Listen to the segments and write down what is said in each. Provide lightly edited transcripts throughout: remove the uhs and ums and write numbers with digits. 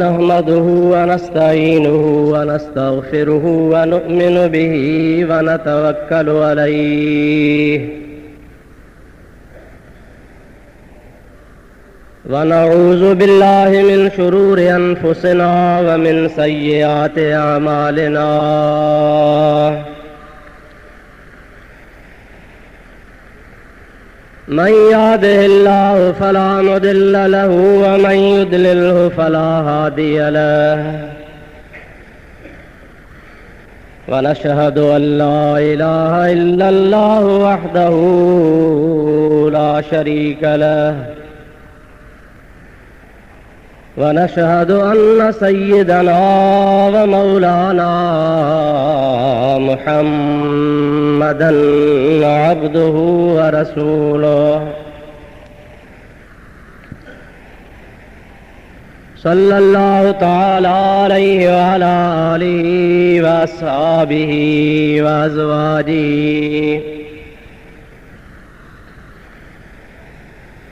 नहमदुहु व नस्तईनुहु व नस्तगफिरुहु व नु'मिनु बिही व नतवक्कलु अलैहि व नऊज़ु बिल्लाहि मिन शुरूरि अनफुसिना व मिन सय्यिआति अमालिना। मन यहदिहिल्लाहु फला मुदिल्ल लहु व मन युद्लिल्हु फला हादिय लहु व नशहदु अन ला इलाहा इल्लल्लाहु वहदहु ला शरीक लहु व नशहदु अन्न सय्यदना व मौलाना मुहम्मदन अब्दुहु व रसूलुहु सल्लल्लाहु तआला अलैहि व अला आलिहि व अस्हाबिहि व अज़वाजिहि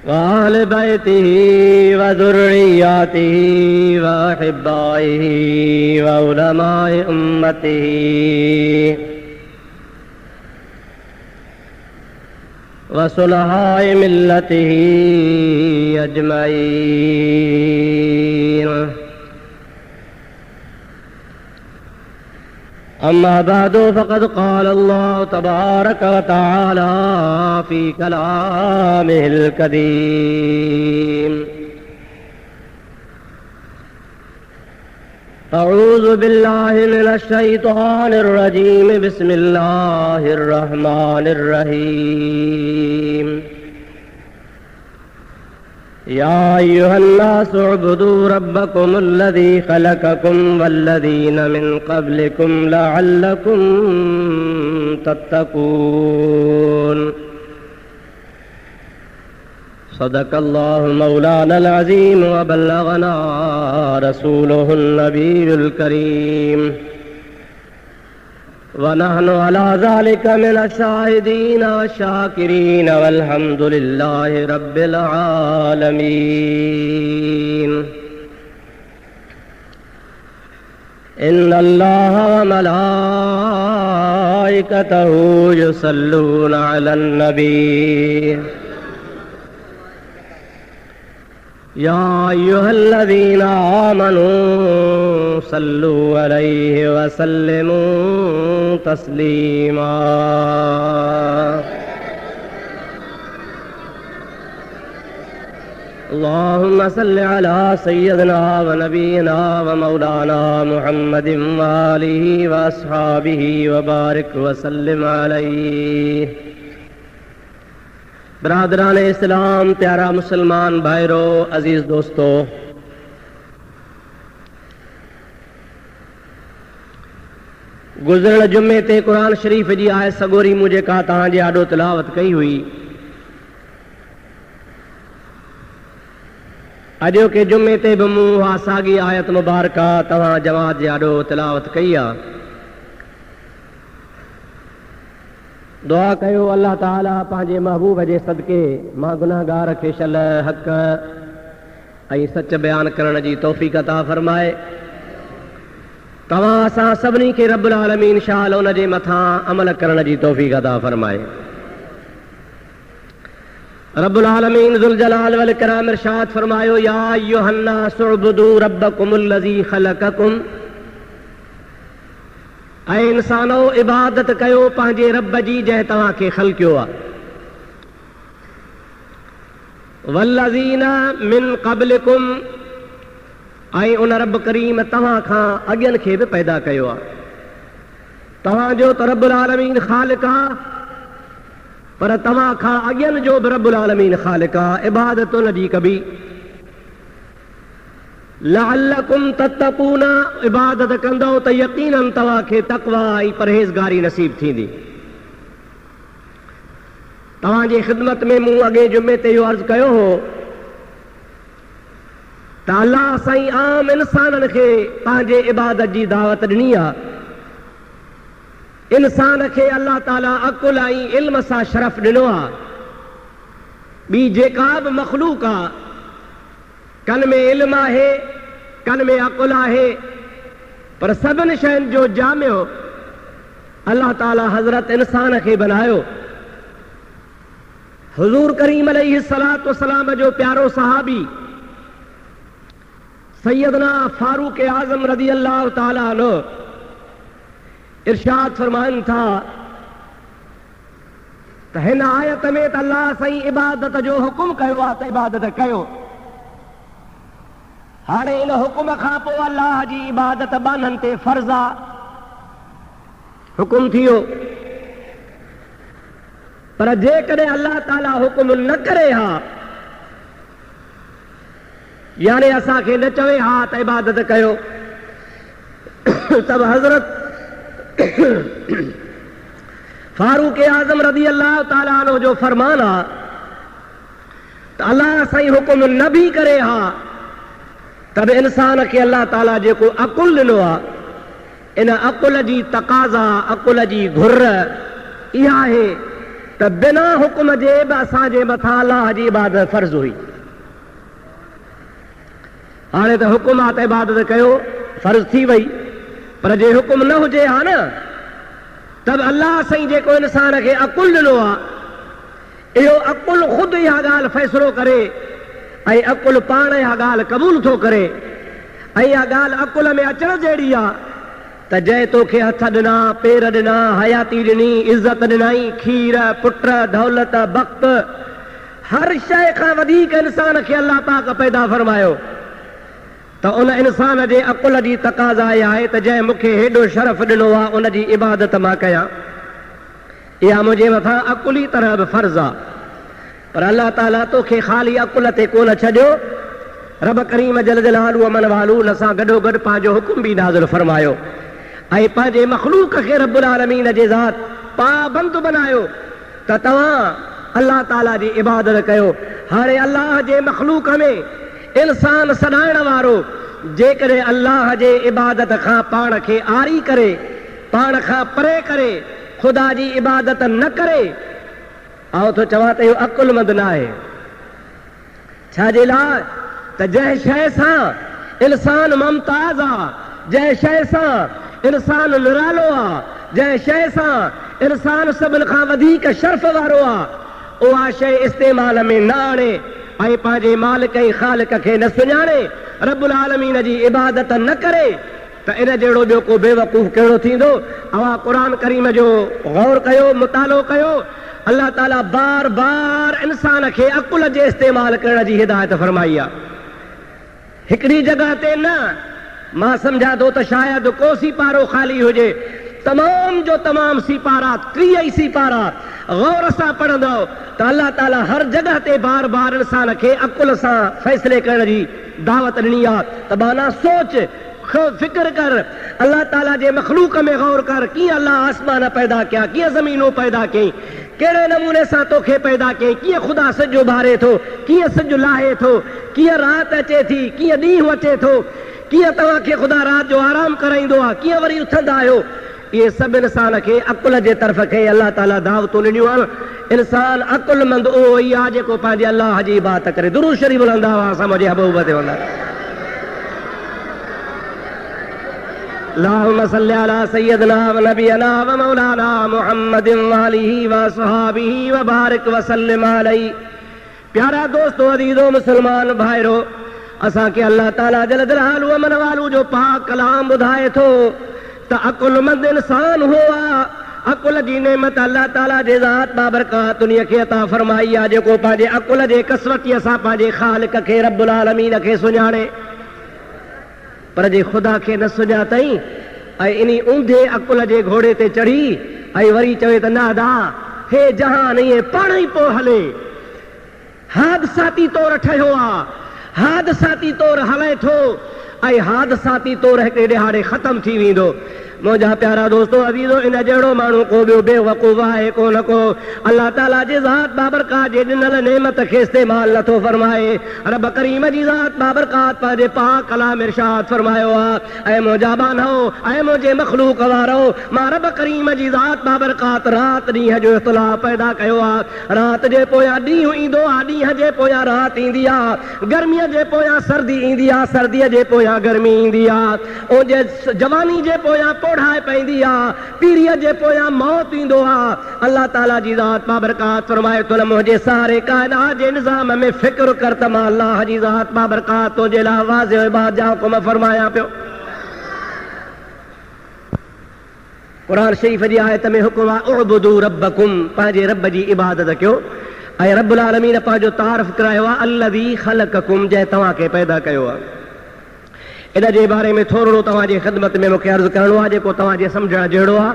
व अहले बैतिहि व ज़ुर्रिय्यतिहि व अहिब्बाइहि व उलमाए उम्मतिहि व सुलहाए मिल्लतिहि अजमईन। अम्मा बादु फ़क़द क़ाल अल्लाहु तबारक व तआला फ़ी कलामिहिल करीम अऊज़ु बिल्लाहि मिनश शैतानिर रजीम बिस्मिल्लाहिर रहमानिर रहीम। या अय्युहन्नासु उअ्बुदू रब्बकुमुल्लज़ी ख़लक़कुम वल्लज़ीन मिन क़ब्लिकुम लअल्लकुम तत्तक़ून। सदक़ल्लाहु मौलानल अज़ीम व बल्लगना रसूलुहुन नबियुल करीम व नहनु अला ज़ालिका मिनश शाहिदीन व शाकिरीन वल्हम्दुलिल्लाहि रब्बिल आलमीन। इन्नल्लाह व मलाइकतहु युसल्लूना अलन नबी या अय्युहल्लज़ीना आमनू सल्लू अलैहि व सल्लिमू तस्लीमा। अल्लाहुम्मा सल्लि अला सय्यदिना व नबीना व मौलाना मुहम्मदिन व आलिहि व अस्हाबिहि व बारिक व सल्लिम अलैहि। बरादरान इस्लाम, प्यारा मुसलमान भाइरो, अजीज दोस्तों, गुज़िरियल जुमे ते कुरान शरीफ़ जी आयत सगोरी मुझे का तव्हांजे आॾो तिलावत कई हुई। अॼो के जुमे ते भी मूं उहा साॻी आयत मुबारका तव्हां जमात जे आॾो तिलावत कई आहे। दुआ कयो अल्लाह ताला पंहिंजे महबूब जे सदके मां गुनाहगार खे शल हक़ ऐं सच बयान करण जी तौफ़ीक़ अता फरमाए। तव्हां असां सभिनी खे रब्बुल आलमीन शाल उन जे मथां अमल करण जी तौफ़ीक़ अता फरमाए। रब्बुल आलमीन ज़ुल जलाल वल इकराम इरशाद फरमायो, या अय्युहन्नासु उअ्बुदू रब्बकुमुल्लज़ी ख़लक़कुम, ऐं इंसानो इबादत कयो पंहिंजे रब जी जंहिं तव्हांखे ख़ल्क़ियो आहे। वल्लज़ीना मिन क़ब्लिकुम, ऐं उन रब करीम तव्हां खां अॻियनि खे बि पैदा कयो आहे। तव्हांजो त रब्बुल आलमीन ख़ालिक़ आहे, पर तव्हां खां अॻियनि जो बि रब्बुल आलमीन ख़ालिक़ आहे। इबादत उन जी कबी। लअल्लकुम तत्तक़ून, इबादत कंदो त यकीनन तव्हांखे तक़वा ऐं परहेज़गारी नसीब थींदी। तव्हांजी ख़िदमत में मूं अॻे जुमे ते इहो अर्ज़ु कयो हो त अल्लाह साईं आम इंसाननि खे पंहिंजे इबादत जी दावत ॾिनी आहे। इंसान खे अल्लाह ताला अक़ुल ऐं इल्म सां शरफ़ ॾिनो आहे। ॿी जेका बि मख़लूक आहे, कन में इल्म आहे, कन में अकुल आहे, पर सभिनी शयुनि जो जामियो अल्लाह ताला हज़रत इंसान खे बनायो। हुज़ूर करीम अलैहिस्सलातु वस्सलाम जो प्यारो सहाबी सैयदना फारूक आज़म रज़ी अल्लाह ताला अन्हु इरशाद फरमाइनि था त हिन आयत में त अल्लाह साईं इबादत जो हुकुम कयो आहे त इबादत कयो। हाणे इन हुकुम खां पोइ अल्लाह जी इबादत बाननि ते फर्ज़ आहे, हुकुम थियो। पर जेकॾहिं अल्लाह ताला हुकुम न करे हा, यानी असांखे न चवे हा त इबादत कयो, तब हज़रत फारूक आज़म रज़ी अल्लाह ताला अन्हु जो फरमान आहे त अल्लाह साईं हुकुम न भी करे हा, तब इंसान खे अल्लाह ताला जेको अकुल ॾिनो आहे, इन अकुल जी तक़ाज़ा, अकुल जी घुर इहा आहे त बिना हुकुम जे बि असांजे मथां अल्लाह जी इबादत फर्ज़ हुई। हाणे त हुकुम आहे त इबादत कयो, फर्ज़ थी वई। पर जे हुकुम न हुजे हा न, तब अल्लाह साईं जेको इंसान खे अकुल ॾिनो आहे, इहो अकुल ख़ुदि इहा ॻाल्हि फ़ैसिलो करे ऐं अकुल पाण इहा ॻाल्हि क़बूल थो करे। ऐं इहा ॻाल्हि अकुल में अचण जहिड़ी आहे त जंहिं तोखे हथ ॾिना, पेर ॾिना, हयाती ॾिनी, इज़त ॾिनाई, खीर, पुट, दौलत, वक़्त, हर शइ खां वधीक इंसान खे अल्लाह पाक पैदा फरमायो, त उन इंसान जे अकुल जी तक़ाज़ा इहा आहे त जंहिं मूंखे हेॾो शरफ़ ॾिनो आहे उन जी इबादत मां कयां। इहा मुंहिंजे मथां अकुली तरह बि फर्ज़ आहे। पर अल्लाह ताला तोखे ख़ाली अकुल ते कोन छॾियो, रब करीम जल जलालू अमन वालू उन सां गॾोगॾु पंहिंजो हुकुम बि नाज़िल फरमायो ऐं पंहिंजे मख़लूक खे रब्बुल आलमीन जे ज़ात पाबंद बनायो त तव्हां अल्लाह ताला जी इबादत कयो। हाणे अल्लाह जे मख़लूक में इंसान सॾाइण वारो जेकॾहिं अल्लाह जे इबादत खां पाण खे आरी करे, पाण खां परे करे, ख़ुदा जी इबादत न करे, ऐं थो चवां त इहो अकुलमंद न आहे। छाजे लाइ त जंहिं शइ सां इंसान मुमताज़ आहे, जंहिं शइ सां इंसान निरालो आहे, जंहिं शइ सां इंसान सभिनि खां वधीक शर्फ़ वारो आहे, उहा शइ इस्तेमाल में न आणे ऐं पंहिंजे मालिक ऐं ख़ालिक खे न सुञाणे, रब्बुल आलमीन जी इबादत न करे, त इन जहिड़ो ॿियो को बेवकूफ़ कहिड़ो थींदो। अवां क़ुरान करीम जो गौर कयो, मुतालो कयो। अल्लाह ताला बार बार इंसान खे अकुल जे इस्तेमाल करण जी हिदायत फरमाई आहे। हिकिड़ी जॻह ते न, मां सम्झां थो त शायदि को सिपारो ख़ाली हुजे, तमाम जो तमाम सिपारा, 30 सिपारा गौर सां पढ़ंदो त अल्लाह ताला हर जॻह ते बार बार इंसान खे अकुल सां फ़ैसिले करण जी दावत ॾिनी आहे। त माना सोच, फिक्र कर, अल्लाह ताला जे मख़लूक में गौर कर, कीअं अल्लाह आसमान पैदा कया, कीअं ज़मीनूं पैदा कई, कहिड़े नमूने सां तोखे पैदा कई, कीअं ख़ुदा सिजु भारे थो, कीअं सिजु लाहे थो, कीअं राति अचे थी, कीअं ॾींहुं अचे थो, कीअं तव्हांखे ख़ुदा राति जो आराम कराईंदो आहे, कीअं वरी उथंदा आहियो। इहे सभु इंसान खे अकुल जे तरफ़ खे अल्लाह ताला दावतूं ॾिनियूं आहिनि। इंसान अकुलमंद उहो ई आहे जेको पंहिंजे अल्लाह जी इबादत करे। दुरूद शरीफ़ बुलंदा हुआ असां मुंहिंजे महबूब ते वञा। अल्लाहुम्मा सल्लि अला सय्यदना व नबियना व मौलाना मुहम्मदिन व आलिहि व असहाबिहि व बारिक व सल्लिम अलैहि। प्यारा दोस्तों, अज़ीज़ो मुसलमान भाइरो, असांखे अल्लाह ताला जल जलालू अमन वालू जो पाक कलाम ॿुधाए थो त अकुलमंद इंसान हो आहे। अकुल जी नेमत अल्लाह ताला जे ज़ात बाबरकात दुनिया खे अता फरमाई आहे, जेको पंहिंजे अकुल जे कसरतीअ सां पंहिंजे ख़ालिक खे रब्बुल आलमीन खे सुञाणे। पर जे ख़ुदा खे न सुञातई ऐं इन ऊंधे अकुल जे घोड़े ते चढ़ी ऐं वरी चवे त नादा हे जहान इएं पाण ई पोइ हले, हादसाती तौर ठहियो आहे, हादसाती तौर हले थो ऐं हादसाती तौर हिकिड़े ॾिहाड़े ख़तमु थी वेंदो। मुंहिंजा प्यारा दोस्तो अज़ीज़ो, इन जहिड़ो माण्हू को ॿियो बेवकूफ़ आहे कोन को। अल्लाह ताला जे ज़ात बाबरकात जे ॾिनल नेमत खे इस्तेमाल नथो फरमाए। रब करीम जी ज़ात बाबरकात पंहिंजे पाक कलाम इरशाद फरमायो आहे, ऐं मुंहिंजा बानो, ऐं मुंहिंजे मख़लूक वारो, मां रब करीम जी ज़ात बाबरकात राति ॾींहं जो इख़्तिलाफ़ पैदा कयो आहे। राति जे पोयां ॾींहुं ईंदो आहे, ॾींहं जे पोयां राति ईंदी आहे, गर्मीअ जे पोयां सर्दी ईंदी आहे, सर्दीअ जे पोयां पोयां गर्मी ईंदी आहे, उनजे जवानी जे पोयां पोढ़ाए पवंदी आहे, पीढ़ीअ जे पोयां मौत ईंदो आहे। अल्लाह ताला जी ज़ात बाबरकात फरमाए थो न मुंहिंजे सारे काइनात जे निज़ाम में फ़िक्र कर त मां अल्लाह जी ज़ात बाबरकात तुंहिंजे लाइ वाज़िह इबादत जा हुकुम फरमायां पियो। क़ुरान शरीफ़ जी आयत में हुकुम आहे उअबुदू रब्बकुम, पंहिंजे रब जी इबादत कयो। ऐं रब्बुल आलमीन पंहिंजो तारीफ़ करायो आहे अल्लज़ी ख़लक़कुम, जंहिं तव्हांखे पैदा कयो आहे। इन जे बारे में थोरो तव्हांजे ख़िदमत में मूंखे अर्ज़ु करिणो आहे जेको तव्हांजे सम्झण जहिड़ो आहे।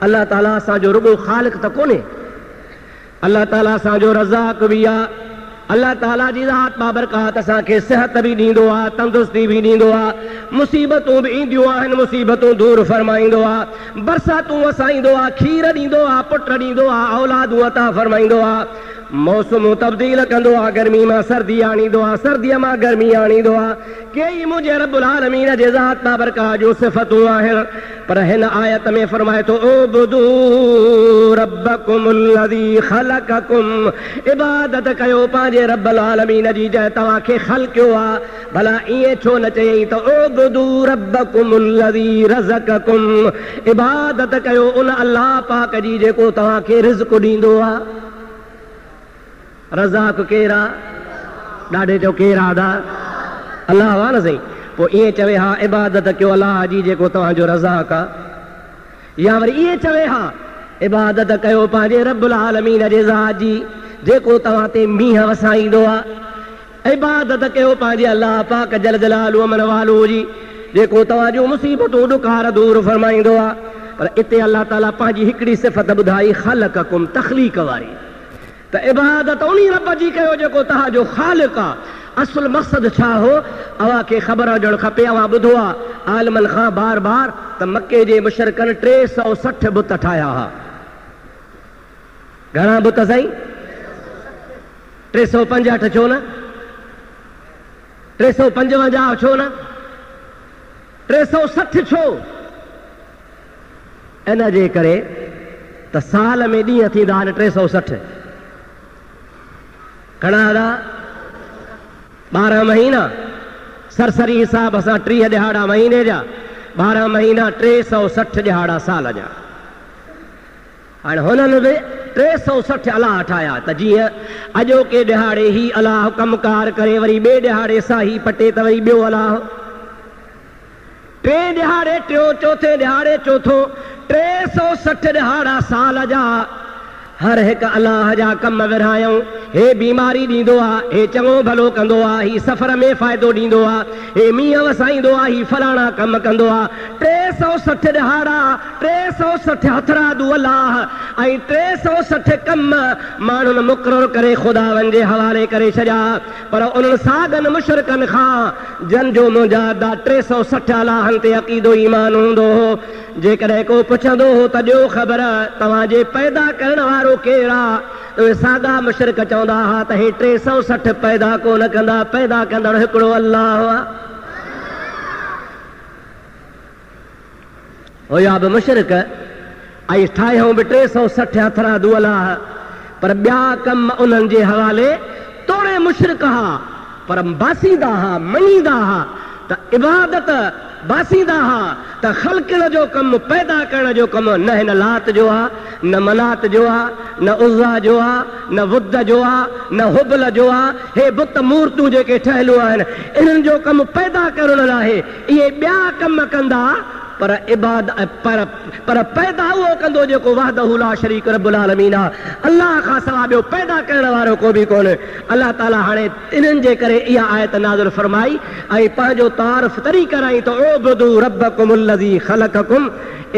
अल्लाह ताला असांजो रुॻो ख़ालिक़ त कोन्हे, अल्लाह ताला असांजो रज़ाक़ बि आहे। अल्लाह ताला जी ज़ात बाबरकात असांखे सिहत बि ॾींदो आहे, तंदुरुस्ती बि ॾींदो आहे, मुसीबतूं बि ईंदियूं आहिनि, मुसीबतूं दूर फरमाईंदो आहे, बरसातूं वसाईंदो आहे, खीर ॾींदो आहे, पुट ॾींदो आहे, औलादूं अता फरमाईंदो आहे, मौसमूं तब्दील कंदो आहे, गर्मी मां सर्दी आणींदो आहे, सर्दीअ मां गर्मी आणींदो आहे। कई मुंहिंजे रब्बुल आलमीन जे ज़ात बाबरकात जूं सिफ़तूं आहिनि। पर हिन आयत में फरमाए थो उबुदू रब्बकुमुल्लज़ी ख़लक़कुम, इबादत कयो पंहिंजे रब्बुल आलमीन जी जंहिं तव्हांखे ख़ल्क़ियो आहे। भला ईअं छो न चयईं त उबुदू रब्बकुमुल्लज़ी रज़क़कुम, इबादत कयो उन अल्लाह पाक जी जेको तव्हांखे रिज़्क़ ॾींदो आहे। रज़ाक़ केरु आहे? ॾाढे चओ केरु आहे? अल्लाह आहे न साईं। पोइ ईअं चवे हा इबादत कयो अल्लाह जी जेको तव्हांजो रज़ाक़ आहे, या वरी ईअं चवे हा इबादत कयो पंहिंजे रब्बुल आलमीन जे ज़ात जी जेको तव्हां ते मींहं वसाईंदो आहे। इबादत कयो पंहिंजे अल्लाह पाक जल जलालु अमन वालो जी जेको तव्हांजो मुसीबतूं ॾुकार दूर फरमाईंदो आहे। पर इते अल्लाह ताला पंहिंजी हिकिड़ी सिफ़त ॿुधाई ख़लक़कुम, तख़लीक़ वारी। त इबादत उन रब जी कयो जेको तव्हांजो ख़ालिक़ आहे। असुल मक़सद छा हो अव्हांखे ख़बर हुजणु खपे। अव्हां ॿुधो आहे आलमनि खां बार बार त मके जे मुशरिकनि 360 बुत ठाहिया हुआ। घणा बुत साईं? 365 छो न? 355 छो न? 360 छो? इन जे करे त साल में ॾींहं थींदा आहिनि 360। घणा हला? 12 महीना, सरसरी हिसाब सां 30 ॾिहाड़ा महीने जा, 12 महीना 360 ॾिहाड़ा साल जा। हाणे हुननि बि 360 अलाह ठाहिया त जीअं अॼोके ॾिहाड़े ही अलाह कमकार करे वरी ॿिए ॾिहाड़े साही पटे त वरी ॿियो अलाह, टे ॾिहाड़े टियों, चौथे ॾिहाड़े चौथो, 360 ॾिहाड़ा साल जा। हर हिकु अलाह जा कम विरहायूं। हे बीमारी ॾींदो आहे, हे चङो भलो कंदो आहे, ही सफ़र में फ़ाइदो ॾींदो आहे, हे मींहं वसाईंदो आहे, ही फलाणा कम कंदो आहे। 360 ॾिहाड़ा, 360 हथरादू अलाह ऐं 360 कम माण्हुनि मुक़ररु करे ख़ुदावंद जे हवाले करे छॾिया। पर उन्हनि साॻनि मुशरिकनि खां जन जो मुजादा 360 अलाहनि ते अक़ीदो ईमान हूंदो हो। जेकॾहिं को पुछंदो हो त ॾियो ख़बर तव्हांजे पैदा करण वारो केरु आहे, त उहे साॻा मुशरिक चवंदा हुआ त हे 360 पैदा कोन कंदा, पैदा कंदड़ हिकिड़ो अल्लाह हुआ। हुया बि मुशरिक ऐं ठाहियूं बि 360 हथरादू अलाह, पर ॿिया कम उन्हनि जे हवाले तोड़े मुशरिक हा, पर बासींदा हा, मञींदा हा त इबादत बासींदा हा त ख़ल्क़िन जो कमु, पैदा करण जो कमु न हिन लात जो आहे, न मनात जो आहे, न उज़्ज़ा जो आहे, न वुद्द जो आहे, न हुबल जो आहे। हे बुत मूर्तियूं जेके ठहियलूं आहिनि इन्हनि जो कमु पैदा करण लाइ इहे ॿिया कम कंदा, पर पर पैदा उहो कंदो जेको वहदहु ला शरीक रब्बुल आलमीन आहे। अल्लाह खां सवाइ ॿियो पैदा करण वारो को बि कोन्हे। अल्लाह ताला हाणे इन्हनि जे करे इहा आयत नाज़िल फरमाई ऐं पंहिंजो तारीफ़ तरी कराई त उबुदू रब्बकुमुल्लज़ी ख़लक़कुम,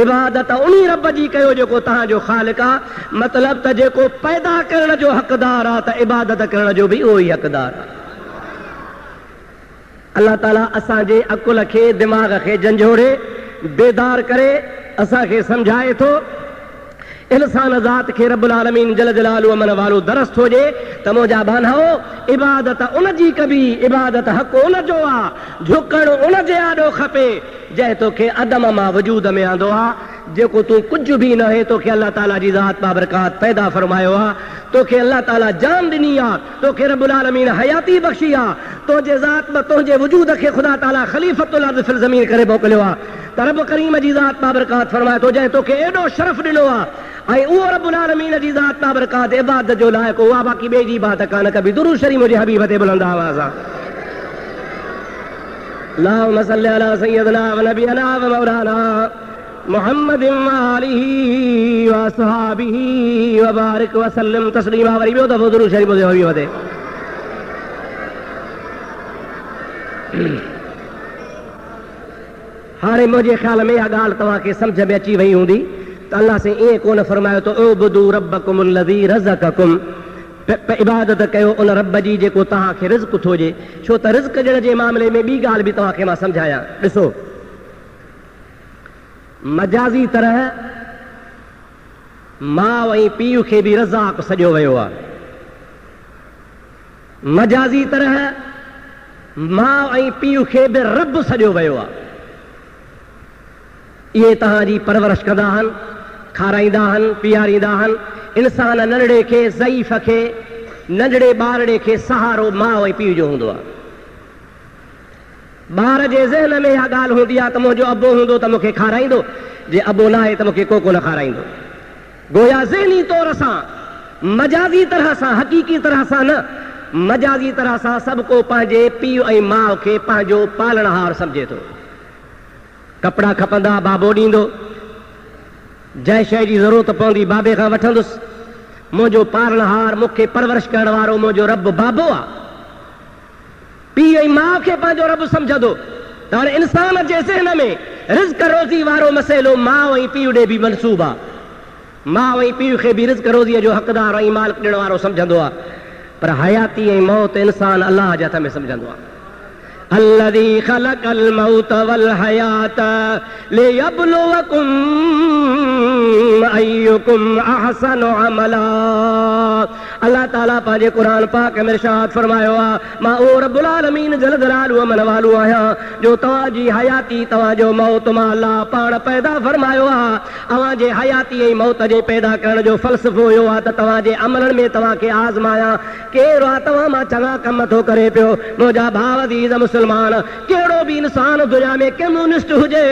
इबादत उन रब जी कयो जेको तव्हांजो ख़ालिक़ आहे। मतिलबु त जेको पैदा करण जो हक़दार आहे त इबादत करण जो बि उहो ई हक़दार आहे। अल्लाह ताला असांजे अकुल खे, दिमाग़ खे झंझोड़े बेदार करे असांखे सम्झाए थो। इंसान ज़ात खे रब्बुल आलमीन जल जलालु अमन वालो दरस्त हुजे त मुंहिंजा भानाओ इबादत उन जी कबी, इबादत हक़ उन जो आहे, झुकण उन जे आॾो खपे। जंहिं तोखे अदम मां वजूद में आंदो आहे, जेको तूं कुझु बि न आहे, तोखे अल्लाह ताला जी ज़ात बाबरकात पैदा फरमायो आहे, तोखे अल्लाह ताला जान ॾिनी आहे, तोखे रब्बुल आलमीन हयाती बख़्शी आहे, तुंहिंजे ज़ात में तुंहिंजे वजूद खे ख़ुदा ताला ख़लीफ़तुल अर्ज़ फिल ज़मीन करे मोकिलियो आहे। त रब करीम जी ज़ात बाबरकात फरमाए थो, जंहिं तोखे एॾो शरफ़ ॾिनो आहे ऐं उहो रब्बुल आलमीन जी ज़ात बाबरकात इबादत जो लाइक़ु उहा बाक़ी ॿिए जी इबादत कान कबी। दुरूद शरीफ़ मुंहिंजे हबीब ते बुलंद आवाज़ आहे। अल्लाहुम्मा सल्लि अला सय्यदिना व नबियना व मौलाना मुहम्मदिन व आलिही व असहाबिही व बारिक व सल्लिम तस्लीमा। वरी ॿियो दफ़ो दुरूद शरीफ़ मुंहिंजे हबीब ते। हाणे मुंहिंजे ख़्याल में इहा ॻाल्हि तव्हांखे सम्झ में अची वई हूंदी त अल्लाह से ईअं कोन फरमायो त उबुदू रब्बकुम अल्लज़ी रज़क़कुम, इबादत कयो उन रब जी जेको तव्हांखे रिज़्क़ थो ॾिए। छो त रिज़्क़ ॾियण जे मामले में ॿी ॻाल्हि बि तव्हांखे मां सम्झायां। ॾिसो, मजाज़ी तरह माउ ऐं पीउ खे बि रज़ाक़ सॼो वियो आहे। मजाज़ी तरह माउ ऐं पीउ खे बि रब सॼो वियो आहे। इहे तव्हांजी परवरिश कंदा आहिनि, खाराईंदा आहिनि, पीआरींदा आहिनि। इंसान नंढड़े खे, ज़ईफ़ खे, नंढड़े ॿारड़े खे सहारो माउ ऐं पीउ जो हूंदो आहे। ॿार जे ज़हन में इहा ॻाल्हि हूंदी आहे त मुंहिंजो अबो हूंदो त मूंखे खाराईंदो, जे अबो न आहे त मूंखे को कोन खाराईंदो। गोया ज़हनी तौर सां, मजाज़ी तरह सां, हक़ीक़ी तरह सां न, मजाज़ी तरह सां सभु को पंहिंजे पीउ ऐं माउ खे पंहिंजो पालणहार सम्झे थो। कपिड़ा खपंदा बाबो ॾींदो, जंहिं शइ जी ज़रूरत पवंदी बाबे खां वठंदुसि। मुंहिंजो पालणहार, मूंखे परवरिश करण वारो मुंहिंजो रब बाबो आहे। पीउ ऐं माउ खे पंहिंजो रब सम्झंदो त हाणे इंसान जे ज़हन में रिज़्क़ रोज़ी वारो मसइलो माउ ऐं पीउ ॾे बि मनसूब आहे। माउ ऐं पीउ खे बि रिज़्क़ रोज़ीअ जो हक़दार ऐं मालिक ॾियण वारो सम्झंदो आहे, पर हयाती ऐं मौत इंसान अल्लाह जे हथ में सम्झंदो आहे। الذي خلق الموت والحياة ليبلوكم أيكم أحسن عملا। अल्लाह ताला पंहिंजे क़ुरान पाक में इरशाद फरमायो आहे, मां ओ रब्बुल आलमीन जल जलालु मन वालो आहियां, जो तव्हांजी हयाती, तव्हांजो मौत मां अल्लाह पाण पैदा फरमायो आहे। तव्हांजे हयाती ऐं मौत जे पैदा करण जो फ़लसफ़ो इहो आहे त तव्हांजे अमलनि में तव्हांखे आज़मायां। केरु आहे तव्हां मां चङा कम थो करे पियो। मुंहिंजा भाउ अज़ीज़ मुस्लमान, कहिड़ो बि इंसान दुनिया में कम्यूनिस्ट हुजे,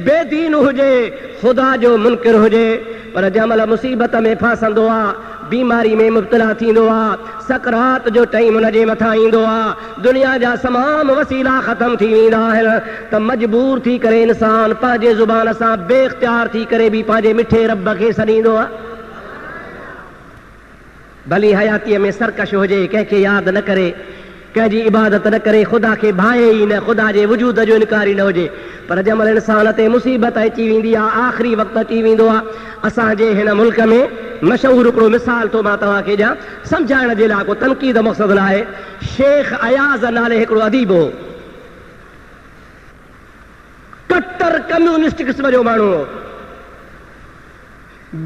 बेदीन हुजे, ख़ुदा जो मुनकिर हुजे, पर जंहिंमहिल मुसीबत में फासंदो आहे, बीमारी में मुब्तला थींदो आहे, सकरात जो टाइम हुनजे मथां ईंदो आहे, दुनिया जा तमामु वसीला ख़तम थी वेंदा आहिनि, त मजबूर थी करे इंसान पंहिंजे ज़ुबान सां बेइख्तियार थी करे बि पंहिंजे मिठे रब खे सॾींदो आहे। भली हयातीअ में सरकश हुजे, कंहिंखे यादि न करे, कंहिंजी इबादत न करे, ख़ुदा खे भाए ई न, ख़ुदा जे वजूद जो इनकारी न हुजे, पर जंहिंमहिल इंसान ते मुसीबत अची वेंदी आहे, आख़िरी वक़्तु अची वेंदो आहे। असांजे हिन मुल्क में मशहूरु हिकिड़ो मिसाल थो मां तव्हांखे ॾियां, सम्झाइण जे लाइ को तनक़ीद मक़सदु न आहे। शेख अयाज़ नाले हिकिड़ो अदीब हो, कट्टर कम्यूनिस्ट क़िस्म जो माण्हू हो,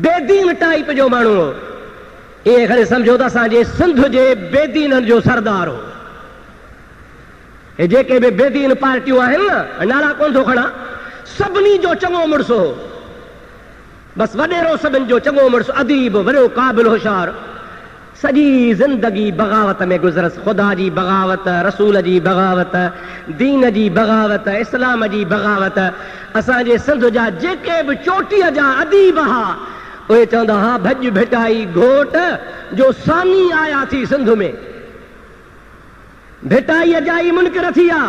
बेदीन टाइप जो माण्हू हो। इहे खणी सम्झो त असांजे सिंध जे बेदीननि जो सरदार हो। हे जेके बि बेदीन पार्टियूं आहिनि न, नाला कोन थो खणा, सभिनी जो चङो मुड़ुसु हो, बसि वॾेरो सभिनि जो चङो मुड़ुसु, अदीब, वॾो क़ाबिल होशियार। सॼी ज़िंदगी बग़ावत में गुज़रसि, ख़ुदा जी बग़ावत, रसूल जी बग़ावत, दीन जी बग़ावत, इस्लाम जी बग़ावत। असांजे सिंध जा जेके बि चोटीअ जा अदीब हुआ, उहे चवंदा हुआ, भॼ भिटाई घोट जो सानी आया थी सिंध में, भिटाईअ जा ई मुनकिर थी विया।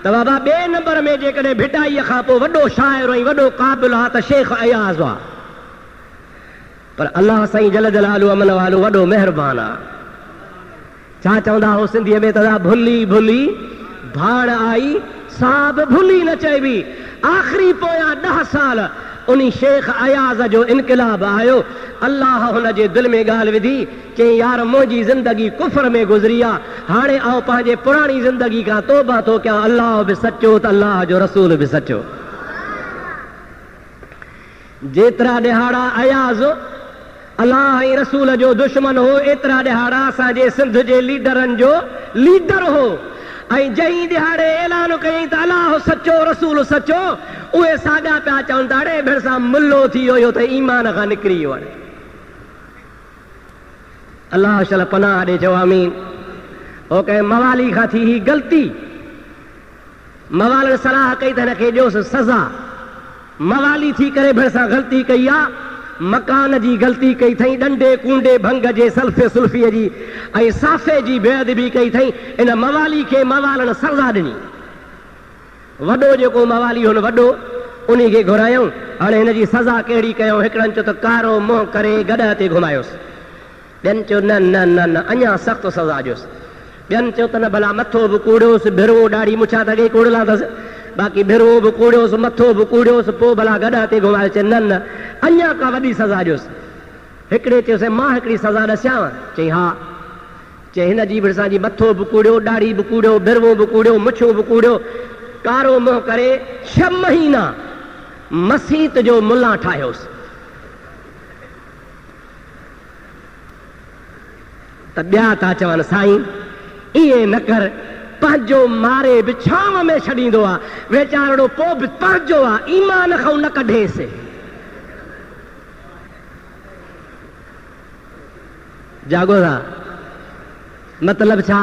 त बाबा ॿिए नंबर में जेकॾहिं भिटाईअ खां पोइ वॾो शाइर ऐं वॾो क़ाबिल आहे त शेख अयाज़ आहे। पर अल्लाह साईं जल जलालु अमन वालो वॾो महिरबान आहे। छा चवंदा हो सिंधीअ में, त भुली भुली भाण आई, साहब भुली न चइबी। आख़िरी पोयां 10 साल उन शेख अयाज़ जो इनक़िलाब आयो, अल्लाह हुन जे दिलि में ॻाल्हि विधी, चई यार मुंहिंजी ज़िंदगी कुफ़र में गुज़री आहे, हाणे आउं पंहिंजे पुराणी ज़िंदगी खां तौबा थो कयां, अल्लाह बि सचो त अल्लाह जो रसूल बि सचो। जेतिरा ॾिहाड़ा अयाज़ अल्लाह ऐं रसूल जो दुश्मन हो, एतिरा ॾिहाड़ा असांजे सिंध जे लीडरनि जो लीडर हो। ऐं जंहिं दिहाड़े ऐलान कयईं त अलाह सचो रसूल सचो, उहे साॻा पिया चवनि था अड़े भेण सां मुल्लो थी वियो त ईमान खां निकिरी वियो। हाणे अलाह शल पनाह ॾे चयो आमीन। हो कंहिं मवाली खां थी ही ग़लती, मवालनि सलाह कई त हिनखे ॾियोसि सज़ा। मवाली थी करे भेण सां ग़लती कई आहे, मकान जी ग़लती कई अथई, ॾंडे कूंडे भंग जे सल्फे सुल्फीअ जी ऐं साफ़े जी बेअदबी कई अथई। इन मवाली खे मवालनि सज़ा ॾिनी। वॾो जेको मवाली हुन वॾो उन खे घुरायूं। हाणे हिन जी सज़ा कहिड़ी कयूं? हिकिड़नि चयो त कारो मुंहुं करे गॾ ते घुमायोसि, ॿियनि चयो न न न न अञा सख़्तु सज़ा ॾियोसि, ॿियनि चयो त न भला मथो बि कूड़ियोसि, भिरो ॾाढ़ी मुछा त अॻे कूड़ला अथसि, बाक़ी भिरो बि कूड़ियोसि, मथो बि कूड़ियोसि, पोइ भला गॾ ते घुमायो। चए न न अञा का वॾी सज़ा ॾियोसि। हिकिड़े चयोसि मां हिकिड़ी सज़ा ॾसियांव? चई हा। चए हिन जी बि असांजी मथो बि कूड़ियो, ॾाढ़ी बि कूड़ियो, भिरो बि कूड़ियो, मुछो बि कूड़ियो, कारो मुंहुं करे 6 महीना मसीत जो मुल्ला ठाहियोसि। त ॿिया था चवनि साईं ईअं न कर, पंहिंजो मारे बि छांव में छॾींदो आहे, वेचारो पोइ बि पंहिंजो आहे, ईमान खां न कढेसि। जागो था, मतिलब छा?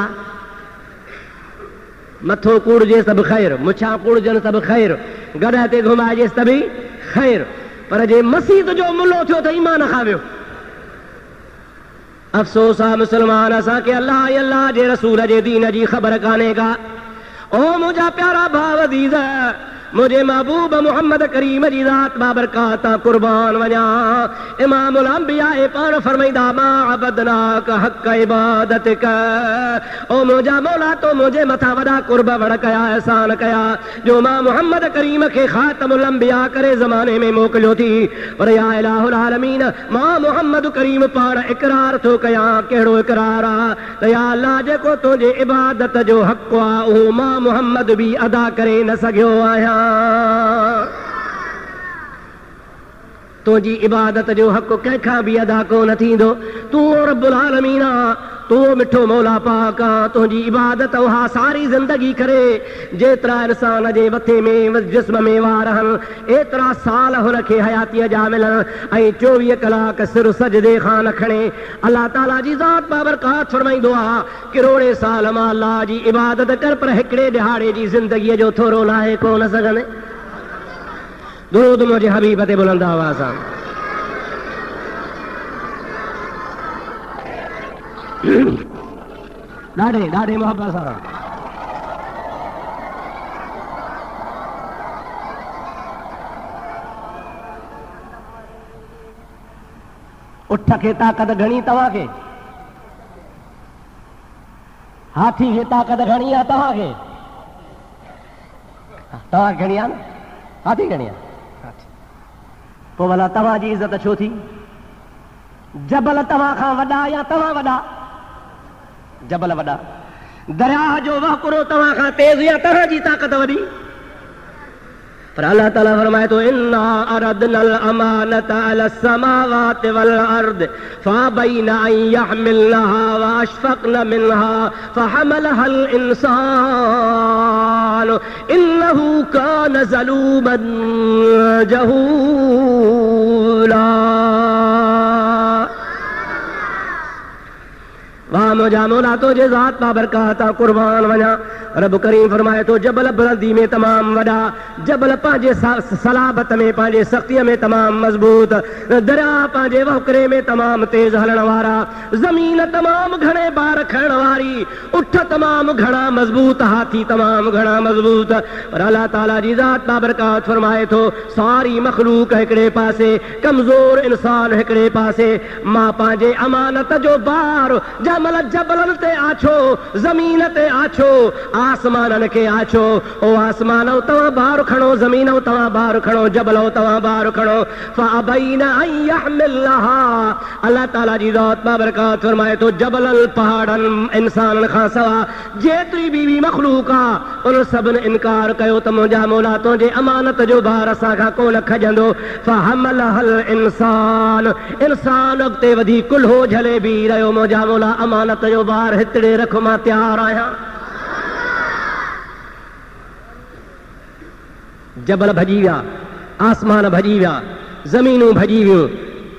मथो कूड़जे सभु ख़ैर, मुछा कूड़जनि सभु ख़ैर, गॾ ते घुमाइजेसि त बि ख़ैर, पर जे मसीत जो मुल्लो थियो त ईमान खां वियो। अफ़सोस आहे मुस्लमान असांखे अल्लाह अल्लाह जे रसूल जे दीन जी ख़बर कान्हे का। ओ मुंहिंजा प्यारा भाउ अज़ीज़, मुझे महबूब मोहम्मद करीम जी ज़ात बाबरकात कुर्बान वञा। इमामुल अंबिया पाण फरमाईंदा मा अबदनाक हक़ इबादतिक। ओ मुंहिंजा मौला तो मुंहिंजे मथां वॾा कुर्ब वड़ कया, एहसान कया, जो मां मोहम्मद करीम खे ख़ातमुल अंबिया करे ज़माने में मोकिलियो थी। पर या इलाहुल आलमीन, मां मोहम्मद करीम पाण इक़रार थो कयां। कहिड़ो इक़रार आहे? त या अल्लाह जेको तुंहिंजे इबादत जो हक़ आहे उहो मां मोहम्मद बि अदा करे न सघियो आहियां। तुंहिंजी इबादत जो हक़ कंहिंखां बि अदा कोन थींदो। तूं रब्बुल आलमीन आहे, तूं मिठो मौला पाक आहे। तुंहिंजी इबादत उहा सारी ज़िंदगी करे, जेतिरा इंसान जे मथे में जिस्म में वार आहिनि एतिरा साल हुनखे हयातीअ जा मिलनि ऐं 24 कलाक सिर सजदे खां न खणे। अलाह ताला जी ज़ात बाबरकात फरमाईंदो आहे किरोड़े साल मां अलाह जी इबादत कर, पर हिकिड़े ॾिहाड़े जी ज़िंदगीअ जो थोरो लाहे कोन सघनि। दुरूद मुंहिंजे हबीब ते बुलंद आवाज़ सां। ॾाढे ॾाढे मोहब्बत सां। उठ खे ताक़त घणी तव्हांखे, हाथी खे ताक़त घणी आहे तव्हांखे, तव्हांखे घणी आहे न, हाथी घणी आहे। पोइ भला तव्हांजी इज़त छो थी? जबल तव्हां खां वॾा या तव्हां वॾा? जबल वॾा। दरिया जो वहकुरो तव्हां खां तेज़ या तव्हांजी ताक़त वॾी? पर अल्लाह ताला फरमाए थो इन्ना अरदनल अमानत अला समावाति वल अर्द फअबैना अन यहमिलनहा व अशफक़न मिनहा फहमलहल इंसान इन्नहु कान ज़लूमन जहूला। वाह मुंहिंजा मौला तुंहिंजे ज़ात बाबरकात कुर्बान वञा। रब करीम फरमाए थो जबल बुलंदी में तमाम वॾा, जबल पंहिंजे सलाबत में पंहिंजे सख़्तीअ में तमाम मज़बूत, दरिया पंहिंजे वहकरे में तमाम तेज़ हलण वारा, ज़मीन तमाम घणे बार खणण वारी, उठ तमाम घणा मज़बूत, हाथी तमाम घणा मज़बूत। पर अल्लाह ताला जी ज़ात बाबरकात फरमाए थो सारी मखलूक हिकिड़े पासे, कमज़ोर इंसान हिकिड़े पासे। मां पंहिंजे अमानत जो बार जमल जबलनि ते आछो, ज़मीन ते आछो, आसमाननि खे आछो। ओ आसमानो तव्हां बार खणो, ज़मीनो तव्हां बार खणो, जबलो तव्हां बार खणो। फअबैना अन यहमिलनहा। अल्लाह ताला जी ज़ात बाबरकात फरमाए थो जबलनि पहाड़नि इंसाननि खां सवा जेतिरी बि मखलूक आहे उन सभिनि इनकार कयो त मुंहिंजा मौला तुंहिंजे अमानत जो बार असांखां कोन खजंदो। फहमलहल इंसान, इंसान अॻिते वधी कुल्हो झले बीह रहियो, मुंहिंजा मौला अमानत जो बार हितड़े रख, मां तयारु आहियां। जबल भॼी विया, आसमान भॼी विया, ज़मीनूं भॼी वियूं,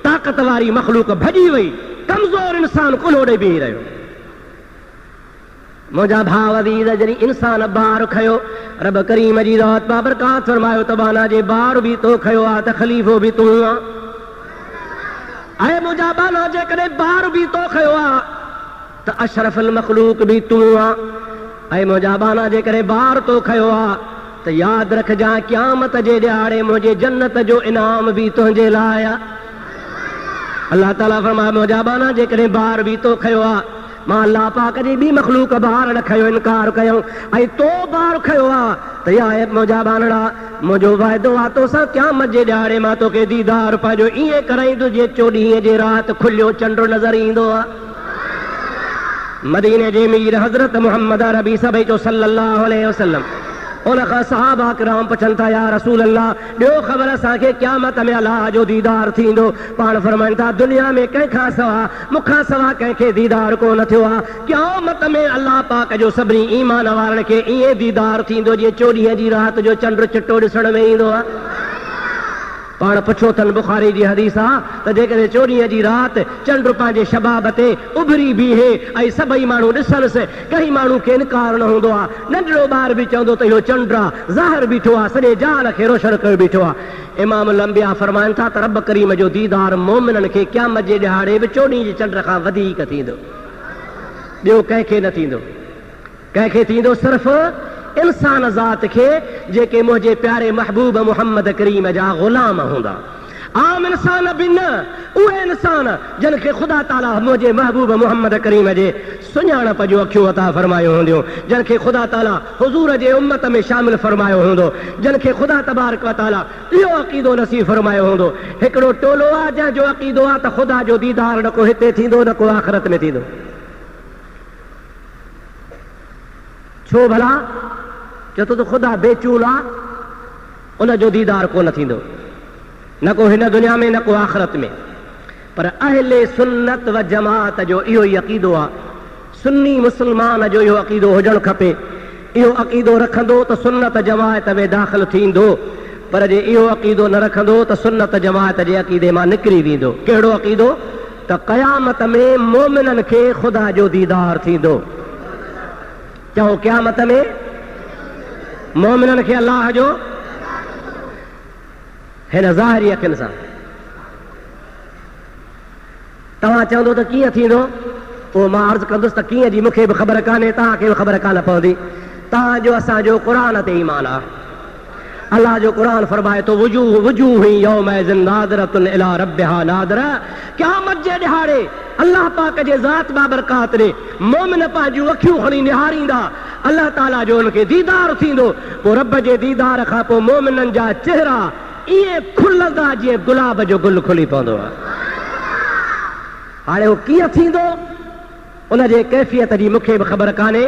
ताक़त वारी मख़लूक भॼी वई, कमज़ोर इंसान कुल्हो ॾेई बीही रहियो। मुंहिंजा भाउ अज़ीज़, जॾहिं इंसान ॿार खयो, रब करीम जी ज़ात बाबरकात फरमायो तबाना जे ॿार बि तो खयो आहे त ख़लीफ़ो बि तूं आहे। ऐं मुंहिंजा बाला जेकॾहिं ॿार बि तो खयो आहे त अशरफुल मख़लूक बि तूं आहे। ऐं मुंहिंजा बाला जेकॾहिं ॿार तो खयो आहे त यादि रखजांइ क़यामत जे ॾियारे मुंहिंजे जन्नत जो इनाम बि तुंहिंजे लाइ आहे। अलाह ताला फरमाए मुंहिंजा बाला जेकॾहिं ॿार बि तो खयो आहे, मां अलाह पाक जी ॿी मख़लूक ॿार न खयो, इनकार कयूं, ऐं तो ॿार खयो आहे त या मुंहिंजा बानड़ा, मुंहिंजो वाइदो आहे तोसां क़यामत जे ॾियारे मां तोखे दीदार पंहिंजो ईअं कराईंदो जे 14 जे राति खुलियो चंड नज़र ईंदो आहे। मदीने जे मीर हज़रत मुहम्मद अरबी सभई जो सल्लल्लाहु अलैहि वसल्लम, उन खां सहाबा किराम पुछनि था, या रसूल अल्लाह, ॾियो ख़बर असांखे क़यामत में अलाह जो दीदार थींदो? पाण फरमाइनि था, दुनिया में कंहिंखां सवा, मूंखां सवा कंहिंखे दीदार कोन थियो आहे। क़यामत में अलाह पाक जो सभिनी ईमान वारनि खे ईअं दीदार थींदो जीअं 14 जी राति जो चंड चिटो ॾिसण में ईंदो आहे। पाण पुछो अथनि बुखारी जी हदीस आहे त जेकॾहिं 14 जी राति चंड पंहिंजे शबाब ते उभरी बीहे ऐं सभई माण्हू ॾिसनसि, कंहिं माण्हू खे इनकार न हूंदो आहे। नंढड़ो ॿार बि चवंदो त इहो चंड आहे, ज़ाहिर बीठो आहे, सॼे जाल खे रोशन करे बीठो आहे। इमाम लंबिया फरमाइनि था त रब करीम जो दीदार मोमिननि खे क़यामत जे ॾियारे बि 14 जे चंड खां वधीक थींदो, ॿियो कंहिंखे न थींदो। कंहिंखे थींदो सिर्फ़ु इंसान ज़ात खे जेके मुंहिंजे प्यारे महबूब मुहम्मद करीम जा ग़ुलाम हूंदा। आम इंसान बि न, उहे इंसान जिन खे ख़ुदा ताला मुंहिंजे महबूब मुहम्मद करीम जे सुञाणप जो अखियूं अता फरमायो हूंदियूं, जिन खे ख़ुदा ताला हुज़ूर जे उम्मत में शामिल फरमायो हूंदो, जिन खे ख़ुदा तबारक व ताला इहो अक़ीदो नसीब फरमायो हूंदो। हिकिड़ो टोलो आहे जंहिंजो अक़ीदो आहे त ख़ुदा जो दीदार न को हिते थींदो न को आख़िरत में थींदो। छो भला? चए थो त ख़ुदा बेचूल आहे, उनजो दीदार कोन थींदो, न को हिन दुनिया में न को आख़िरत में। पर अहले सुन्नत व जमात जो इहो ई अक़ीदो आहे, सुन्नी मुस्लमान जो इहो अक़ीदो हुजणु खपे। इहो अक़ीदो रखंदो त सुन्नत जमात में दाख़िल थींदो, पर जे इहो अक़ीदो न रखंदो त सुन्नत जमात जे अक़ीदे मां निकिरी वेंदो। कहिड़ो अक़ीदो? त क़यामत में मोमिननि खे ख़ुदा जो दीदार थींदो। चओ, क़यामत में मोमिननि खे अलाह जो हिन ज़ाहिरी अखियुनि सां। तव्हां चवंदो त कीअं थींदो? पोइ मां अर्ज़ु कंदुसि त कीअं जी मूंखे बि ख़बर कान्हे, तव्हांखे बि ख़बर कान पवंदी। तव्हांजो असांजो क़ुर ते ईमान आहे। अलाह जो क़ुर फरमाए थो, वुजूह यौमइज़िन नाज़िरतुन इला रब्बिहा नाज़िरा। क़यामत जे ॾिहाड़े अलाह पाक जे ज़ात बाबरकात ॾे मोमिन पंहिंजूं अखियूं खणी निहारींदा, अलाह ताला जो उनखे दीदार थींदो। पोइ रब जे दीदार खां पोइ मोमिननि जा चेहरा ईअं खुलंदा जीअं गुलाब जो गुल खुली पवंदो आहे। हाणे उहो कीअं थींदो, उनजे कैफ़ियत जी मूंखे बि ख़बर कान्हे,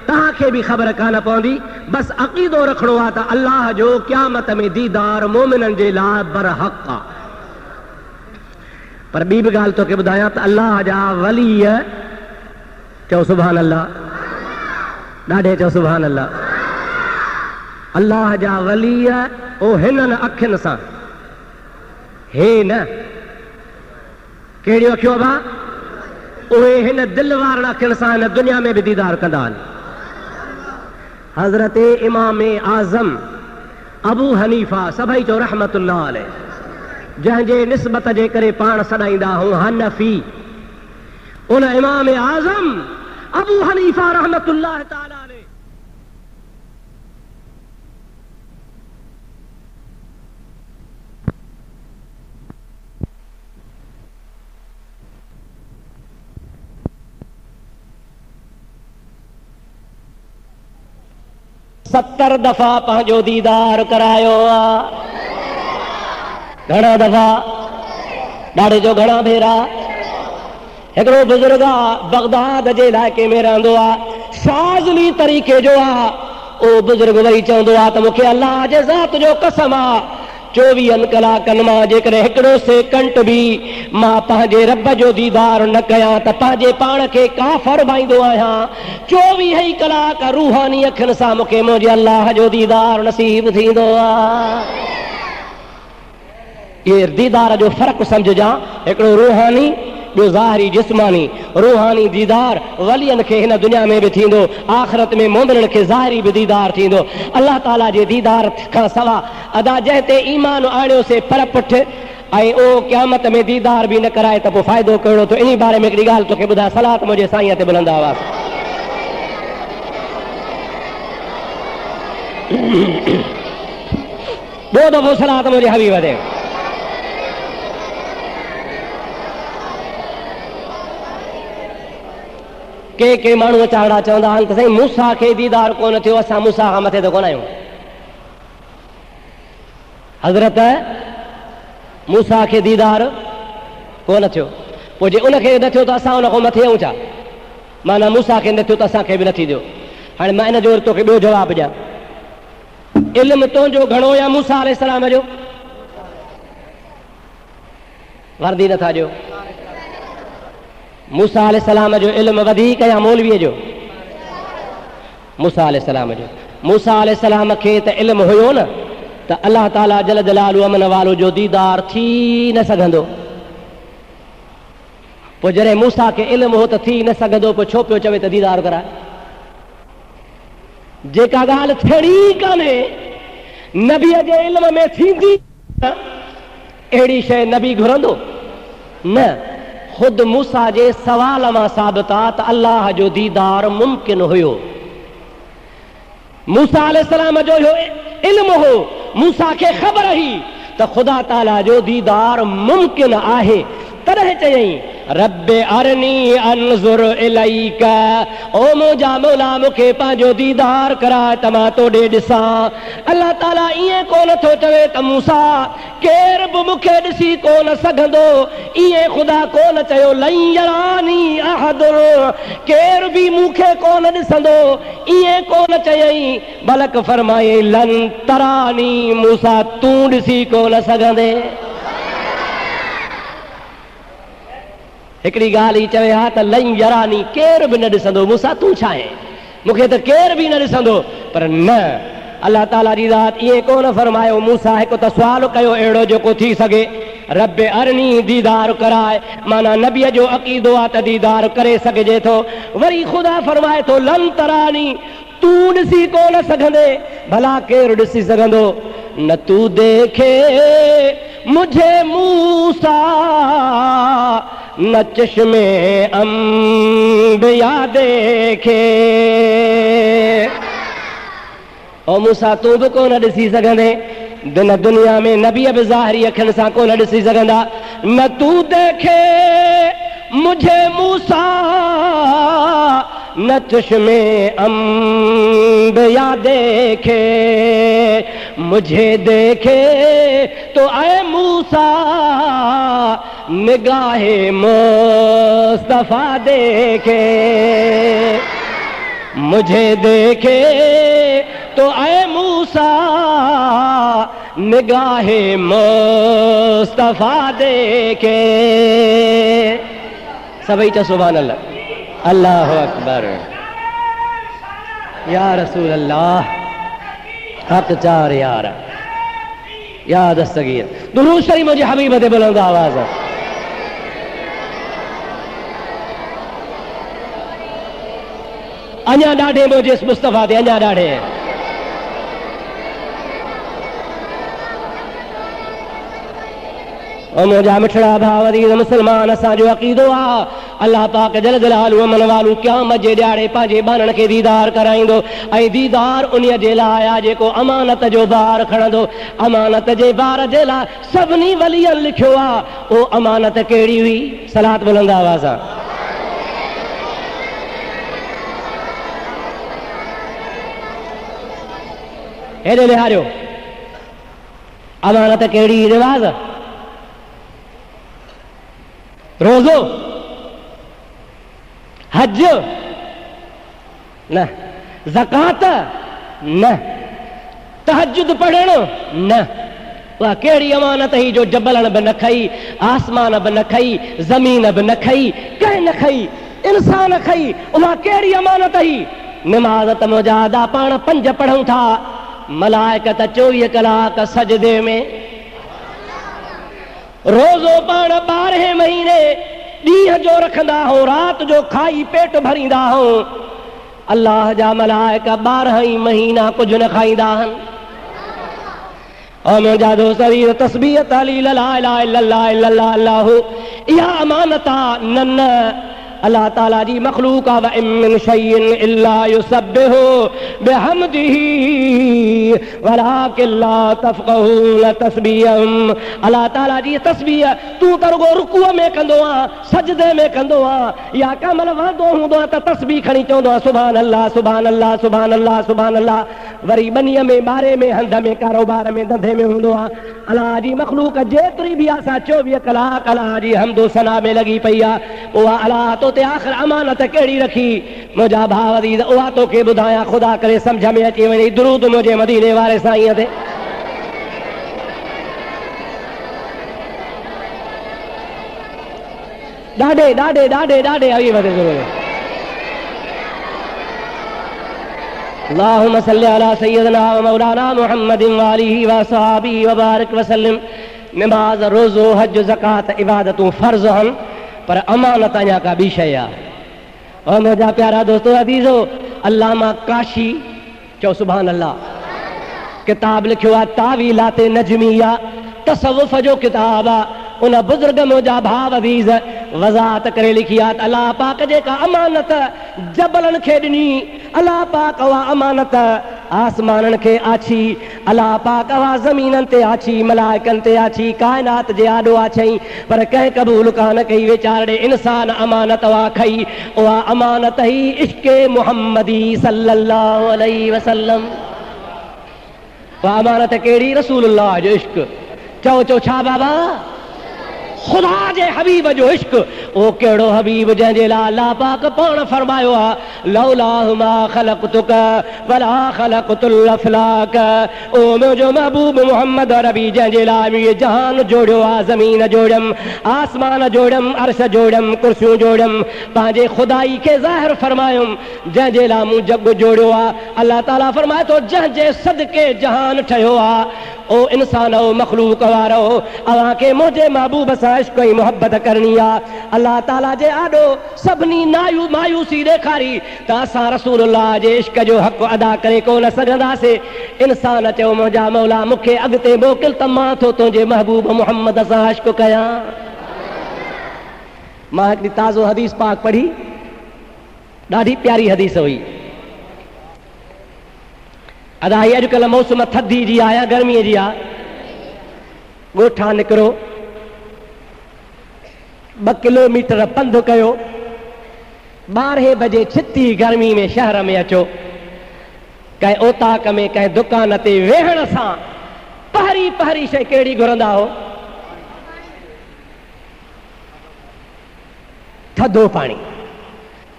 तव्हांखे बि ख़बर कान पवंदी। बसि अक़ीदो रखिणो आहे त अलाह जो क़यामत में दीदार मोमिननि जे लाइ बरहक़ आहे। पर ॿी बि ॻाल्हि तोखे ॿुधायां त अलाह जा वली, चओ सुभान अल्लाह, ॾाढे चओ सुभान अल्लाह। अलाह जा वली ओ हिननि अखियुनि सां, हे न कहिड़ियूं अखियूं बा, उहे हिन दिलि वारनि अखियुनि सां हिन दुनिया में बि दीदार कंदा आहिनि। हज़रत इमाम आज़म अबू हनीफ़ा सभई चओ रहमतुल्लाह अलैह, जंहिंजे निस्बत जे करे पाण सॾाईंदा हूं हनफ़ी, उन इमाम आज़म अबू हनीफ़ा रहमतुल्लाह ताला अलैह सत्तर दफ़ा पंहिंजो दीदार करायो आहे। घणा दफ़ा? ॾाढे जो घणा भेरा? हिकिड़ो बुज़ुर्ग आहे, बगदाद जे इलाइक़े में रहंदो आहे, शाज़ली तरीक़े जो आहे। उहो बुज़ुर्ग वरी चवंदो आहे त मूंखे अलाह जे ज़ात जो कसम आहे 24 कलाकनि मां जेकॾहिं हिकिड़ो सेकंड बि मां पंहिंजे रब जो दीदार न कयां त पंहिंजे पाण खे काफ़र भाईंदो आहियां। 24 कलाक रूहानी अखियुनि सां मूंखे मुंहिंजे अल्लाह जो दीदार नसीब थींदो आहे। ये दीदार जो फ़र्क़ु सम्झजां, हिकिड़ो रूहानी, ॿियो ज़ाहिरी जिस्मानी। रूहानी दीदार वलियनि खे हिन दुनिया में बि थींदो, आख़िरत में मोमिननि खे ज़ाहिरी बि दीदार थींदो। अल्लाह ताला जे दीदार खां सवा अदा जंहिं ते ईमान आणियोसीं पर पुठ ऐं उहो क़यामत में दीदार बि न कराए त पोइ फ़ाइदो कहिड़ो थो। इन बारे में हिकिड़ी ॻाल्हि तोखे ॿुधाए, सलात मुंहिंजे साईं ते बुलंद आवाज़। ॿियो दफ़ो सलात मुंहिंजे हबीब ते। के माण्हू चाड़ा चवंदा आहिनि त साईं मूसा खे दीदार कोन थियो, असां मूसा खां मथे त कोन आहियूं। हज़रत मूसा खे दीदार कोन थियो, पोइ जे उनखे न थियो त असां उन खां मथे आहियूं छा? माना मूसा खे न थियो त असांखे बि नथी ॾियो। हाणे मां इन जो तोखे ॿियो जवाबु ॾियां, इल्मु तुंहिंजो घणो या मूसा अलैहिस्सलाम जो? वर्दी नथा ॾियो। मूसा अलैहिस्सलाम जो इल्मु वधीक या मौलवीअ जो? मूसा अलैहिस्सलाम जो। मूसा अलैहिस्सलाम खे त इल्मु हुयो न त अल्लाह ताला जल जलालु अमन वालो जो दीदार थी न सघंदो। पोइ जॾहिं मूसा खे इल्मु हो त थी न सघंदो, पोइ छो पियो चवे त दीदार कराए? जेका ॻाल्हि थियणी कान्हे, नबीअ जे इल्म में थींदी, अहिड़ी शइ नबी घुरंदो न। ख़ुदि मूसा जे सवाल मां साबित आहे त अल्लाह जो दीदार मुमकिन हुयो। मूसा अलैहिस्सलाम जो इल्मु हो, मूसा खे ख़बर हुई त ख़ुदा ताला जो दीदार मुमकिन आहे। तॾहिं चयईं रब्बे अरनी अनज़ुर इलैका, ओ मुंहिंजा मौला मूंखे पंहिंजो दीदार कराए त मां तोॾे ॾिसां। अल्लाह ताला ईअं कोन थो चवे त मूसा केर बि मूंखे ॾिसी कोन सघंदो। ईअं ख़ुदा कोन चयो लन यरानी अहदुर, केर बि मूंखे कोन ॾिसंदो। ईअं कोन चयईं, बल्कि फरमाए लन तरानी, मूसा तूं ॾिसी कोन सघंदे। हिकिड़ी ॻाल्हि ई चवे हा त लन यरानी, केर बि न ॾिसंदो। मूसा तूं छा आहे, मूंखे त केर बि न ॾिसंदो। पर न, अल्लाह ताला जी ज़ात ईअं कोन फरमायो। मूसा हिकु त सुवाल कयो अहिड़ो जेको थी सघे, रब्बे अरनी, दीदार कराए, माना नबीअ जो अक़ीदो आहे त दीदार करे सघिजे थो। वरी ख़ुदा फरमाए थो लन तरानी, तूं ॾिसी कोन सघंदे। भला केरु ॾिसी सघंदो? न तू देखे मुझे मूसा, न चश्मे अंबिया देखे। ओ मूसा तूं बि कोन ॾिसी सघंदे, दिन दुनिया में नबी बि ज़ाहिरी अखियुनि सां कोन ॾिसी सघंदा। न तू देखे मुझे मूसा, न चश्मे अंबिया देखे। मुझे देखे तो आए मूसा, निगाहे मुस्तफा देखे। मुझे देखे तो आए मूसा, निगाहे मुस्तफा देखे। सभई चओ सुभान अल्लाह, अल्लाहु अकबर, या रसूल अल्लाह, हक़ चार यार, या दस्तगीर। दुरूद शरीफ मुझे हबीब ते बुलंद आवाज़। अञा ॾाढे मुझे मुस्तफ़ा ते, अञा ॾाढे। और मुझा मिठड़ा भाव दी मुसलमान, असांजो अक़ीदो आहे अल्लाह पाक जल जलालु अमन वालू क़यामत जे ॾियारे पंहिंजे ॿारनि खे दीदार कराईंदो। ऐं दीदार उन्हीअ जे लाइ आहे जेको अमानत जो भार खणंदो। अमानत जे भार जे लाइ सभिनी वलियनि लिखियो आहे। उहो अमानत कहिड़ी हुई? सलात बुलंद आवाज़ सां। हेॾे लिहारियो, अमानत कहिड़ी? रिवाज़, रोज़ो, हज न, ज़कात न, तहज्जुद पढ़णु न, उहा कहिड़ी अमानत ही जो जबलनि बि न खई, आसमान बि न खई, ज़मीन बि न खई, कंहिं न खई, इंसान खई। उहा कहिड़ी अमानत ही? निमाज़ त मुजाहिदा पाण 5 पढ़ूं था, मलाइकत 24 कलाक सजदे में, रोज़ो पाण 12 महीने ॾींहं जो रखंदा आहियूं, राति जो खाई पेट भरींदा आहियूं। अल्लाह जा मलाइका 12 महीना कुझु न खाईंदा आहिनि। और मुंहिंजा दोस्त तस्बीह तहलील ला इलाहा इल्लल्लाह इल्लल्लाह अल्लाहु इहा अमानत आहे। न अल्लाह ताला जी मखलूक व इन मिन शैइन इल्ला युसब्बिहु बिहम्दिही वलाकिन ला तफ़क़हून तस्बीहहुम। अल्लाह ताला जी तस्बीह तू त रुगो रुकूअ में कंदो आ, सजदे में कंदो आ, या कमल वहंदो हूंदो आ त तस्बीह खणी चवंदो आ सुभान अल्लाह सुभान अल्लाह सुभान अल्लाह सुभान अल्लाह। वरी बनीअ में ॿारे में हंध में कारोबार में धंधे में हूंदो आ। अल्लाह जी मखलूक जेतिरी बि असां 24 कलाक अल्लाह जी हमदो सना में लॻी पई आहे। उहा अल्लाह तो ते आख़िर अमानत कहिड़ी रखी मुंहिंजा भाउ अज़ीज़, उहा तोखे ॿुधायां, ख़ुदा करे सम्झ में अची वञे। दुरूद मुंहिंजे मदीने वारे साईं ते। ॾाढे ॾाढे ॾाढे ॾाढे आई वधे। अल्लाहुम्मा सल्लि अला सय्यदना व मौलाना मुहम्मदिन व आलिहि व असहाबिहि व बारिक वसल्लम। नमाज, रोज़ो, हज, ज़कात इबादतूं फ़र्ज़ आहिनि, पर अमानत अञा का ॿी शइ आहे। और मुंहिंजा प्यारा दोस्तो अज़ीज़ो, अल्लामा काशी चओ सुभान अल्लाह, किताब लिखियो आहे तावीलात नजमिया, तसव्वुफ़ जो किताब आहे। उन बुज़ुर्ग मुंहिंजा भाउ अज़ीज़ वज़ाहत करे लिखी आहे त अल्लाह पाक जेका अमानत जबलनि खे ॾिनी, अल्लाह पाक उहा अमानत आसमाननि खे आछी, अल्लाह पाक उहा ज़मीननि ते आछी, मलाइकनि ते आछी, काइनात जे आॾो आछई, पर कंहिं क़बूल कान कई। वीचारे इंसान अमानत उहा खई। उहा अमानत ई इश्क़े मुहम्मदी सल्लल्लाहु अलैहि वसल्लम। उहा अमानत कहिड़ी? रसूलुल्लाह जो इश्क़। चओ चओ छा बाबा? खुदा जे हबीब जो इश्क। ओ कहिड़ो हबीब जंहिंजे लाइ अल्लाह पाक पाण फरमायो आहे लौलाहु मा ख़लक़तुक वला ख़लक़तुल अफ़लाक। ओ मुंहिंजो महबूब मोहम्मद अरबी जंहिंजे लाइ इहे जहान जोड़ियो आहे, ज़मीन जोड़ियमि, आसमान जोड़ियमि, अर्श जोड़ियमि, कुर्सियूं जोड़ियमि, पंहिंजे खुदाई खे ज़ाहिर फरमायुमि जंहिंजे लाइ मूं जग जोड़ियो आहे। अल्लाह ताला फरमाए थो जंहिंजे सदके जहान ठहियो आहे। ओ इंसान ओ मखलूक वारो, अव्हांखे मुंहिंजे महबूब सां इश्क़ ऐं मुहबत करणी आहे। अल्लाह ताला जे आॾो सभिनी मायूसी ॾेखारी त असां रसूलुल्लाह जे इश्क़ जो हक़ अदा करे कोन सघंदासीं। इंसान चयो मुंहिंजा मौला मूंखे अॻिते मोकिल त मां थो तुंहिंजे महबूब मुहम्मद सां इश्क़ कयां। मां हिकिड़ी ताज़ो हदीस पाक पढ़ी, ॾाढी प्यारी हदीस हुई। अदा ही अॼुकल्ह मौसम थधी जी आहे, गर्मीअ जी आहे। ॻोठा निकिरो, 2 किलोमीटर पंधु कयो, 12 बजे छिती गर्मी में शहर में अचो, कंहिं ओताक में कंहिं दुकान ते वेहण सां पहिरीं पहिरीं शइ कहिड़ी घुरंदा हो? थधो पाणी।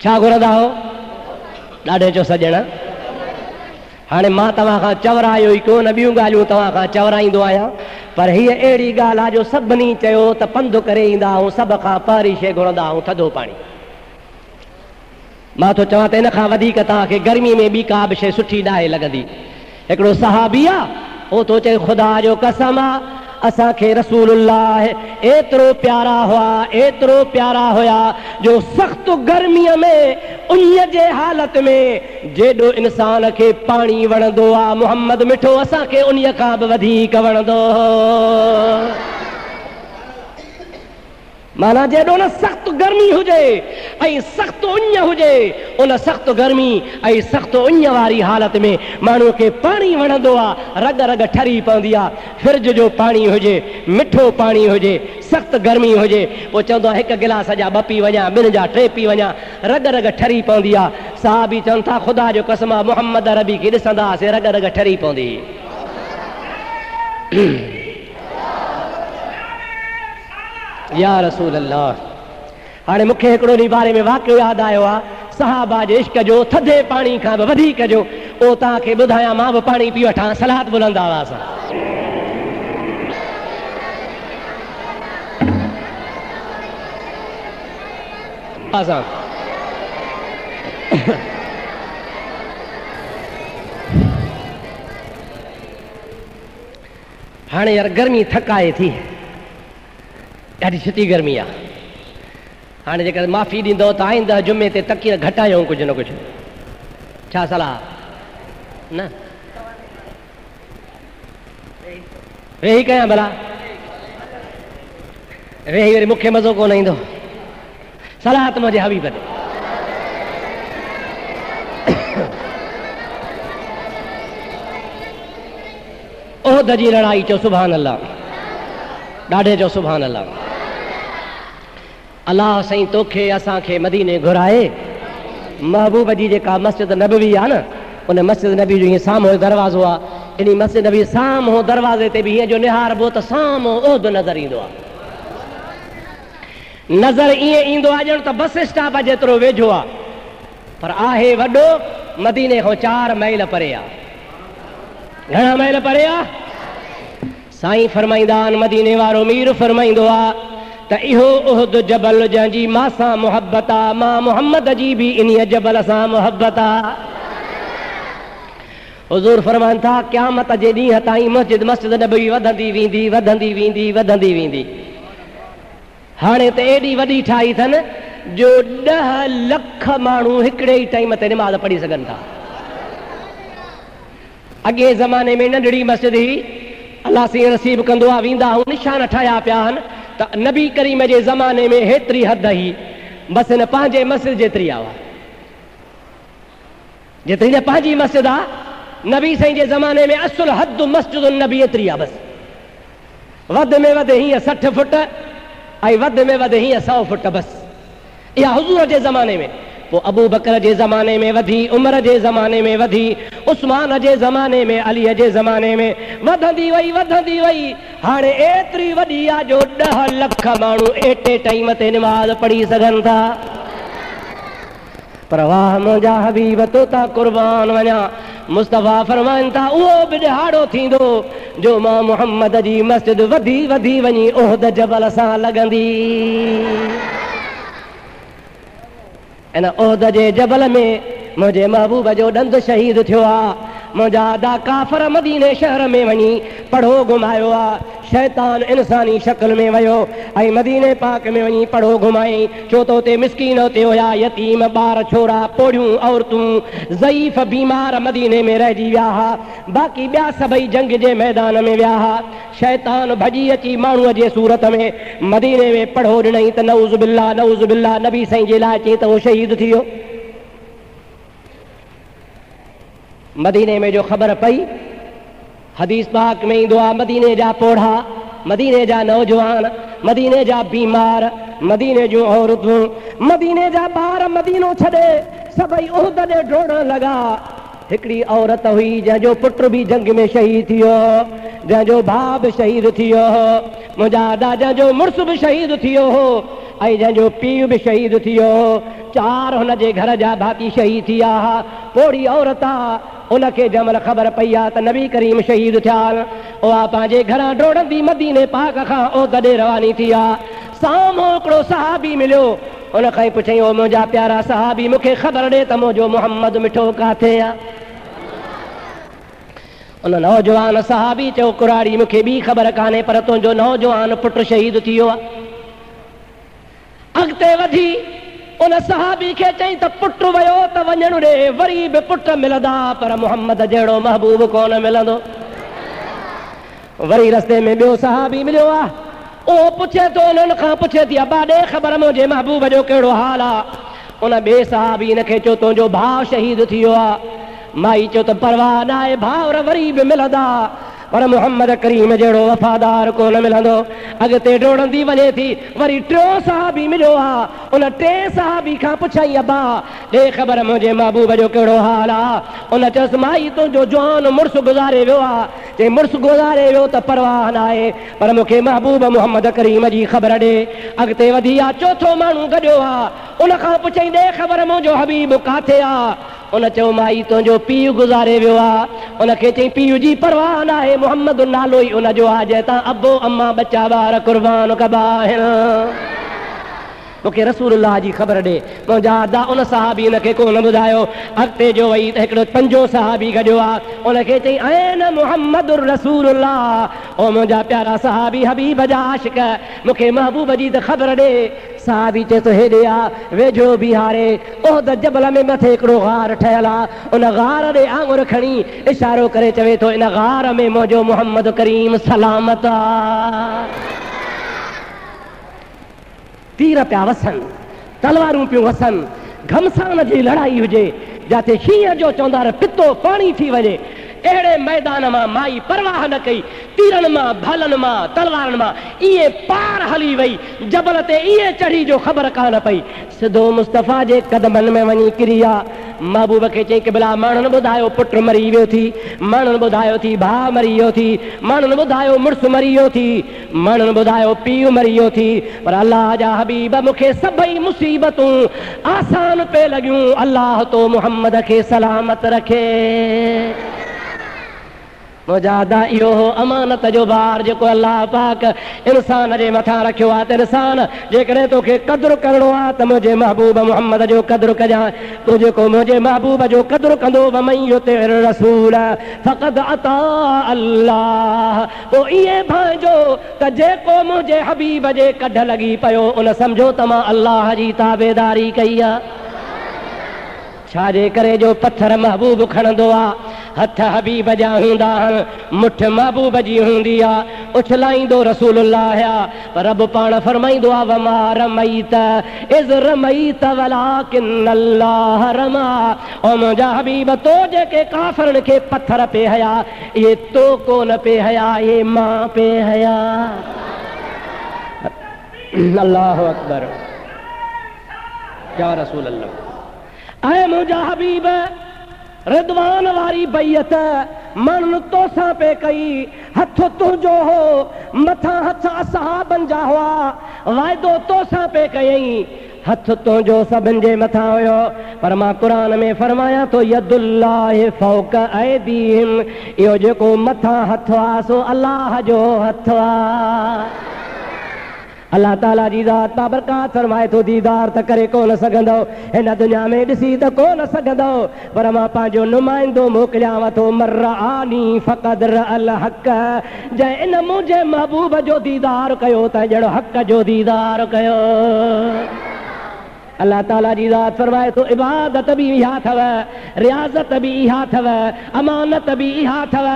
छा घुरंदा हो? ॾाढे चो सॼण, हाणे मां तव्हां खां चवरायो ई कोन, ॿियूं ॻाल्हियूं तव्हां खां चवराईंदो आहियां, पर हीअ अहिड़ी ॻाल्हि आहे जो सभिनी चयो त पंधु करे ईंदा आहियूं, सभ खां पहिरीं शइ घुरंदा आहियूं थधो पाणी। मां थो चवां त इन खां वधीक तव्हांखे गर्मी में ॿी का बि शइ सुठी नाहे लॻंदी। हिकिड़ो सहाबी आहे, उहो थो चए ख़ुदा जो कसम आहे असांखे रसूलुल्लाह एतिरो प्यारा हुआ, एतिरो प्यारा हुया जो सख़्त गर्मीअ में उन्हीअ जे हालत में जेॾो इंसान खे पाणी वणंदो आहे, मुहम्मद मिठो असांखे उन्हीअ खां बि वधीक वणंदो हो। माना जेॾो न सख़्त गर्मी हुजे ऐं सख़्त उञ हुजे, उन सख़्त गर्मी ऐं सख़्त उञ वारी हालत में माण्हूअ खे पाणी वणंदो आहे, रग रग ठरी पवंदी आहे। फ्रिज जो पाणी हुजे, मिठो पाणी हुजे, सख़्त गर्मी हुजे, पोइ चवंदो आहे 1 गिलास जा 2 पी वञा, 2 जा 3 पी वञा, रग रग ठरी पवंदी आहे। साहबी चवनि था ख़ुदा जो कसम आहे मोहम्मद अरबी खे ॾिसंदासीं रग रग ठरी पवंदी। या रसूल अल्लाह। हाणे मूंखे हिकिड़ो ॾींहुं बारे में वाक़ियो यादि आयो आहे, सहाबा जे इश्क़ जो, थधे पाणी खां बि वधीक जो। उहो तव्हांखे ॿुधायां, मां बि पाणी पी वठां, सलात बुलंदा हुआ असां। असां हाणे यार गर्मी थकाए थी, ॾाढी सुठी गर्मी आहे। हाणे जेकर माफ़ी ॾींदो त आईंदा जुमे ते तकीर घटायूं कुझु न कुझु, छा सलाह? न वेही कयां भला, वेही वरी मूंखे मज़ो कोन ईंदो। सलाह त मुंहिंजे हबीब ते। ओहद जी लड़ाई चओ सुभान अल्लाह, ॾाढे चओ सुभान अल्लाह। अलाह साईं तोखे असांखे मदीने घुराए, महबूब जी जेका मस्जिद नबवी आहे न, उन मस्जिद नबी जो हीअं साम्हूं दरवाज़ो आहे, इन मस्जिद नबी साम्हूं दरवाज़े ते बि हीअं जो निहारबो त साम्हूं ओहद नज़र ईंदो आहे। नज़र ईअं ईंदो आहे ॼण त बस स्टॉप जेतिरो वेझो आहे, पर आहे वॾो, मदीने खां 4 माइल परे आहे। घणा माइल परे आहे? साईं फरमाईंदा आहिनि, मदीने वारो मीर फरमाईंदो आहे त इहो उहद जबल जंहिंजी मां सां मुहबत आहे, मां मुहम्मद जी बि इन जबल सां मुहबत आहे। हुज़ूर फरमाइनि था क़यामत जे ॾींहं ताईं मस्जिद नबवी वधंदी वेंदी, वधंदी वेंदी, वधंदी वेंदी। हाणे त एॾी वॾी ठाही अथनि जो 10 लख माण्हू हिकिड़े ई टाइम ते निमाज़ पढ़ी सघनि था। अॻे ज़माने में नंढड़ी मस्जिद ही अलाह साईं नसीब कंदो आहे, वेंदा ऐं निशान ठाहिया पिया आहिनि त नबी करीम जे ज़माने में हेतिरी हद ही, बसि हिन पंहिंजे मस्जिद जेतिरी आहे, जेतिरी न पंहिंजी मस्जिद आहे, नबी साईं जे ज़माने में असुल हद मस्जिद नबी एतिरी आहे। बसि वधि में वधि हीअं 60 फुट ऐं वधि में वधि हीअं 100 फुट, बसि इहा हुज़ूर जे ज़माने में। पोइ अबू बकर जे ज़माने में वधी, उमर जे ज़माने में वधी, उस्मान जे ज़माने में, अलीअ जे ज़माने में वधंदी वई, वधंदी वई। हाणे एतिरी वॾी आहे जो 10 लख माण्हू एटे टाइम ते निमाज़ पढ़ी सघनि था। पर वाह मुंहिंजा हबीब तो ता क़ुर्बान वञा, मुस्तफ़ा फरमाइनि था उहो बि ॾिहाड़ो थींदो जो मां मुहम्मद जी मस्जिद वधी वधी वञी उहद जबल सां लॻंदी। इन उहद जे जबल में मुंहिंजे महबूब जो ॾंद शहीद थियो आहे। मुंहिंजा आदा काफ़र मदीने शहर में वञी पढ़ो घुमायो आहे। शैतान इंसानी शक्ल में वियो ऐं मदीने पाक में वञी पढ़ो घुमाई, छो त उते मिस्कीन उते हुया, यतीम ॿार छोरा, पोड़ियूं औरतूं, ज़ईफ़ बीमार मदीने में रहिजी विया हुआ। बाक़ी ॿिया सभई जंग जे मैदान में विया हुआ। शैतान भॼी अची माण्हूअ जे सूरत में मदीने में पढ़ो ॾिनई त नऊज़ बिल्लाह, नऊज़ बिल्लाह, नबी साईं जे लाइ चई त उहो शहीद थी वियो। मदीने में जो ख़बर पई, हदीस पाक में ईंदो आहे, मदीने जा पोढ़ा, मदीने जा नौजवान, मदीने जा बीमार, मदीने जूं औरतूं, मदीने जा ॿार मदीनो छॾे सभई उहद ॾे डोड़ण लॻा। हिकिड़ी औरत हुई जंहिंजो पुटु बि जंग में शहीद थी वियो, जंहिंजो भाउ बि शहीद थी वियो, मुंहिंजा आॾा जंहिंजो मुड़ुसु बि शहीद थी वियो हो ऐं जंहिंजो पीउ बि शहीद थी वियो। 4 हुनजे घर जा भाती शहीद थी विया। पोड़ी औरत आहे, उनखे जंहिंमहिल ख़बर पई आहे त नबी करीम शहीद थिया, उहा पंहिंजे घरां डोड़ंदी मदीने पाक खां उहद ॾे रवानी थी आहे। साम्हूं हिकिड़ो सहाबी मिलियो, उन खां ई पुछई, ओ मुंहिंजा प्यारा सहाबी, मूंखे ख़बर ॾे त मुंहिंजो मुहम्मद मिठो काथे आहे? उन नौजवान सहाबी चयो, कुराड़ी मूंखे ॿी ख़बर कान्हे, पर तुंहिंजो नौजवान पुटु शहीद थी वियो आहे। अॻिते वधी उन सहाबी खे चई त पुटु वियो त वञणु ॾे, वरी बि पुटु मिलंदा, पर मुहम्मद जहिड़ो महबूब कोन मिलंदो। वरी रस्ते में ॿियो सहाबी मिलियो आहे, उहो पुछे थो, उन्हनि खां पुछे थी, अबा ॾे ख़बर मुंहिंजे महबूब जो कहिड़ो हाल आहे? उन ॿिए सहाबी हिनखे चयो, तुंहिंजो भाउ शहीद थी वियो आहे। माई चयो त परवाह न आहे, भाउर वरी बि मिलंदा, पर मुहम्मद करीम जहिड़ो वफ़ादार कोन मिलंदो। अॻिते डोड़ंदी वञे थी, वरी 3 सहाबी मिलियो आहे। उन 3 सहाबी खां पुछई, अबा ॾे ख़बर मुंहिंजे महबूब जो कहिड़ो हाल आहे? उन चयोसि, माई तुंहिंजो जवान मुड़ुसु गुज़ारे वियो आहे। चई, मुड़ुसु गुज़ारे वियो त परवाह न आहे, पर मूंखे महबूब मुहम्मद करीम जी ख़बर ॾे। अॻिते वधी आहे, 4थो माण्हू गॾियो आहे। उन खां पुछई, ॾे ख़बर मुंहिंजो हबीब काथे आहे? उन चयो, माई तुंहिंजो पीउ गुज़ारे वियो आहे। उनखे चई, पीउ जी परवाह न आहे, मुहम्मद नालो ई उनजो आहे, जंहिं तां अबो अम्मा बच्चा ॿार क़ुर्बान कबा आहिनि। मूंखे रसूलुल्लाह जी ख़बर ॾे। मुंहिंजा अदा उन सहाबी खे कोन ॿुधायो। अॻिते जो वई त हिकिड़ो पंजो सहाबी गॾियो आहे, उनखे चई ऐन मुहम्मदुर रसूलुल्लाह, ओ मुंहिंजा प्यारा सहाबी हबीब जा आशिक, मूंखे महबूब जी त ख़बर ॾे। सहाबी चए थो हेॾे आ, वेझो बिहारे उहद जबल में मथे हिकिड़ो गार ठहियल आहे, उन गार ॾे आङुर खणी इशारो करे चवे थो इन गार में मुंहिंजो मुहम्मद करीम सलामत आहे। तीर पिया वसनि, तलवारूं पियूं वसनि, घमसान जी लड़ाई हुजे, जिते शींहं जो चौंदार पितो पाणी थी वञे, अहिड़े मैदान मां माई परवाह न कई, तीरनि मां भलनि मां तलवारनि मां इहे पार हली वई, जबल ते इहे चढ़ी जो ख़बर कान पई, सिधो मुस्तफ़ा जे कदमनि में वञी किरी आहे। महबूब खे चई क़िबला माण्हुनि ॿुधायो पुटु मरी वियो थी, माण्हुनि ॿुधायो थी भाउ मरी वियो थी, माण्हुनि ॿुधायो मुड़ुसु मरी वियो थी, माण्हुनि ॿुधायो पीउ मरी वियो थी, पर अलाह जा हबीब मूंखे सभई मुसीबतूं आसान पे लॻियूं, अलाह तो मुहम्मद खे सलामत रखे। मुंहिंजा अदा इहो हो अमानत जो बार जेको अलाह पाक इंसान जे मथां रखियो आहे। त इंसान जेकॾहिं तोखे क़दुरु करिणो आहे त मुंहिंजे महबूब मुहम्मद जो क़दुरु कजांइ। तूं जेको मुंहिंजे महबूब जो क़दुरु कंदो वमन युतिर रसूल फ़क़द अता अल्लाह, पोइ इहे भाइजो त जेको मुंहिंजे हबीब जे कढ लॻी पियो उन सम्झो त मां अल्लाह जी ताबेदारी कई आहे। छाजे करे जो पत्थर महबूब खणंदो आहे, हथ हबीब जा हूंदा आहिनि, मुठ महबूब जी हूंदी आहे, उछलाईंदो रसूलुल्लाह आहे, पर रब पाण फरमाईंदो आहे वमा रमईत इज़ रमईत वलाकिन अल्लाह रमा। ओ मुंहिंजा हबीब तो जेके काफ़िरनि खे पत्थर पे हया, इहे तो कोन पे हया, इहे मां पे हया। अल्लाहु अकबर, या रसूल अल्लाह। ऐं मुंहिंजा हबीब रिदवान वारी बैयत माण्हुनि तोसां पे कई, हथ तुंहिंजो हो, मथां हथ असहाबनि जा हुआ, वाइदो तोसां पे कयई, हथ तुंहिंजो सभिनि जे मथां हुयो, पर मां क़ुरान में फरमायां थो यदुल्लाहि फौक ऐदीहिम, इहो जेको मथां हथ आहे सो अलाह जो हथ आहे। अल्लाह ताला जी ज़ात बाबरकात फरमाए थो दीदार त करे कोन सघंदो, हिन दुनिया में ॾिसी त कोन सघंदो, पर मां पंहिंजो नुमाइंदो मोकिलियांव थो मर्रानी फ़क़द रअल हक़, जंहिं इन मुंहिंजे महबूब जो दीदार कयो त ॼण हक़ जो दीदार कयो। अल्लाह ताला जी ज़ात फरमाए थो इबादत भी इहा अथव, रियाज़त भी इहा अथव, अमानत भी इहा अथव,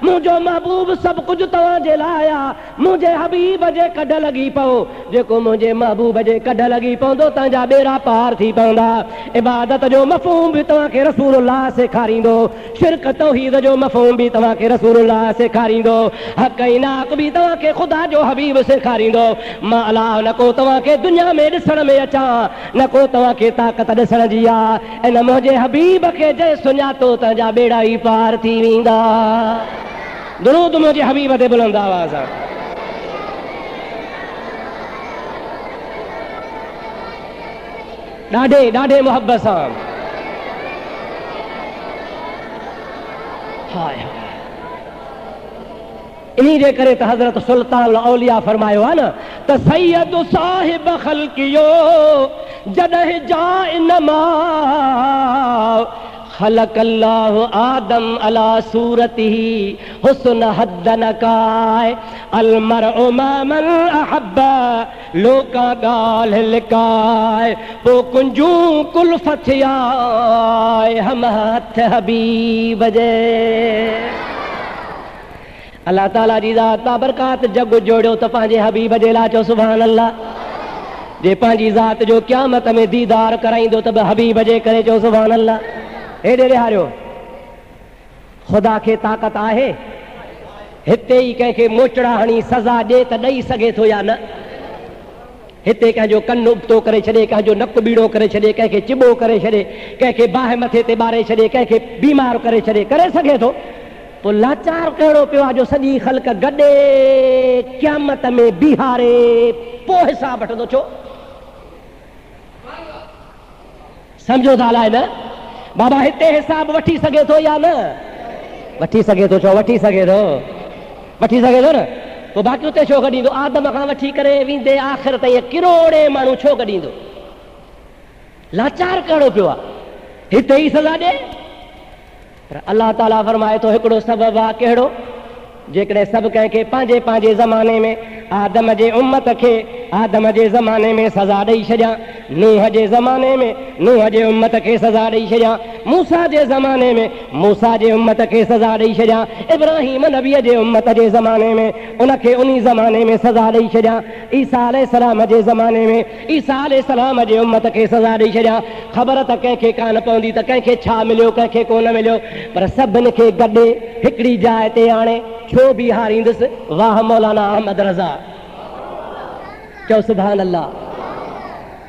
मुंहिंजो महबूब सभु कुझु तव्हांजे लाइ आहे, मुंहिंजे हबीब जे कढ लॻी पओ, जेको मुंहिंजे महबूब जे कढ लॻी पवंदो तव्हांजा बेड़ा पार थी पवंदा। इबादत जो मफ़हूम बि तव्हांखे रसूलुल्लाह सेखारींदो, शिरक तौहीद जो मफ़हूम बि तव्हांखे रसूलुल्लाह सेखारींदो, हक़ इनाक़ बि तव्हांखे ख़ुदा जो हबीब सेखारींदो। मां अलाह न को तव्हांखे दुनिया में ॾिसण में अचां, न को तव्हांखे ताक़त ॾिसण जी आहे, इन मुंहिंजे हबीब खे जंहिं सुञातो तव्हांजा बेड़ा ई पार थी वेंदा। दुरूद मुंहिंजे हबीब ते बुलंद आवाज़ आहे। ॾाढे ॾाढे मुहबत सां। हाय हाय, इन्ही जे करे त हज़रत सुल्तान औलिया फरमायो आहे न त सैयद साहिब ख़ल्क़ियो जॾहिं जाए नमा खलक अल्लाह आदम अला सूरतिही हुस्न हद नकाए अलमरउ ममन अहब्बा लोका गाल्हि लिकाए पो कुंजू कुल्फत आए हम हथ हबीब जे। अल्लाह ताला जी ज़ात बाबरकात जग जोड़ियो त पंहिंजे हबीब जे लाइ चओ सुभान अल्लाह। जे पंहिंजी ज़ात जो क़यामत में दीदार कराईंदो त हबीब जे करे चओ सुभान अल्लाह। हेॾे ॾियारियो ख़ुदा खे ताक़त आहे हिते ई कंहिंखे मोचड़ा हणी सज़ा ॾे त ॾेई सघे थो या न। हिते कंहिंजो कनु उबतो करे छॾे, कंहिंजो नकु बीड़ो करे छॾे, कंहिंखे चिॿो करे छॾे, कंहिंखे बाहि मथे ते ॿारे छॾे, कंहिंखे बीमार करे छॾे, करे सघे थो। पोइ लाचार कहिड़ो पियो आहे जो सॼी ख़ल्क़ गॾे क़यामत में बीहारे पोइ हिसाब वठंदो। छो सम्झो था अलाए न बाबा हिते हिसाब वठी सघे थो या न? वठी सघे थो। छो वठी सघे थो? वठी सघे थो न। पोइ बाक़ी उते छो कढींदो? आदम खां वठी करे वेंदे आख़िर ताईं किरोड़े माण्हू छो कढींदो? लाचार कहिड़ो पियो आहे, हिते ई सज़ा ॾे। पर अलाह ताला फरमाए थो हिकिड़ो सबबु आहे, कहिड़ो? जेकॾहिं सभु कंहिंखे पंहिंजे पंहिंजे ज़माने में आदम जे उम्मत खे आदम जे ज़माने में सज़ा ॾेई छॾियां, नूह जे ज़माने में नूह जे उम्मत खे सज़ा ॾेई छॾियां, मूसा जे ज़माने में मूसा जे उम्मत खे सज़ा ॾेई छॾियां, इब्राहिम नबीअ जे उम्मत जे ज़माने में उनखे उन ज़माने में सज़ा ॾेई छॾियां, ईसा अलैहिस्सलाम जे ज़माने में ईसा अलैहिस्सलाम जे उम्मत खे सज़ा ॾेई छॾियां। ख़बर त कंहिंखे कान पवंदी त कंहिंखे छा मिलियो कंहिंखे कोन मिलियो, पर सभिनि खे गॾे हिकिड़ी जाइ ते आणे छो बीहारींदुसि? वाह मौलाना अहमद रज़ा, चओ सुभान अल्लाह।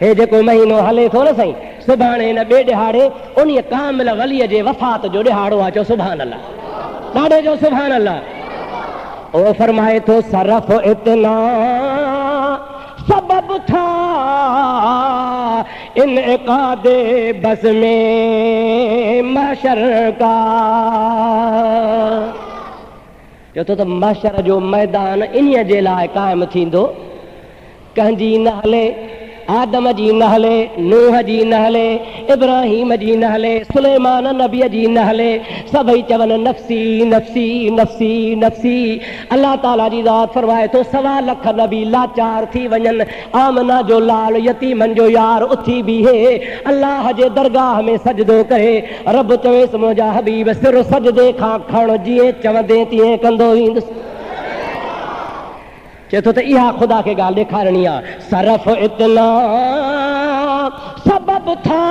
हे जेको महीनो हले थो न साईं, सुभाणे हिन ॿिए ॾिहाड़े उन कामिल वलीअ जे वफ़ात जो ॾिहाड़ो आहे, चओ सुभान अल्लाह, ॾाढो चओ सुभान अल्लाह। ओ फरमाए थो सरफ इतना सबब था इन इक़ादे बस में महशर का। चओ त महशर जो मैदान इन्हीअ जे लाइ क़ाइमु थींदो, कंहिंजी न हले, आदम जी न हले, नूह जी न हले, इब्राहिम जी न हले, सुलेमान नबीअ जी न हले, सभई चवनि नफ़्सी नफ़्सी नफ़्सी नफ़्सी। अलाह ताला जी ज़ात फरमाए थो 1.25 लख नबी लाचार थी वञनि, आमना जो लाल यतीमनि जो यार उथी बीहे अल्लाह जे दरगाह में सजदो करे, रब चवेसि मुंहिंजा हबीब सिर सजदे खां खण, जीअं चवंदे तीअं कंदो ईंदुसि। चए थो त इहा ख़ुदा खे ॻाल्हि ॾेखारणी आहे। सरफ इतना सबब था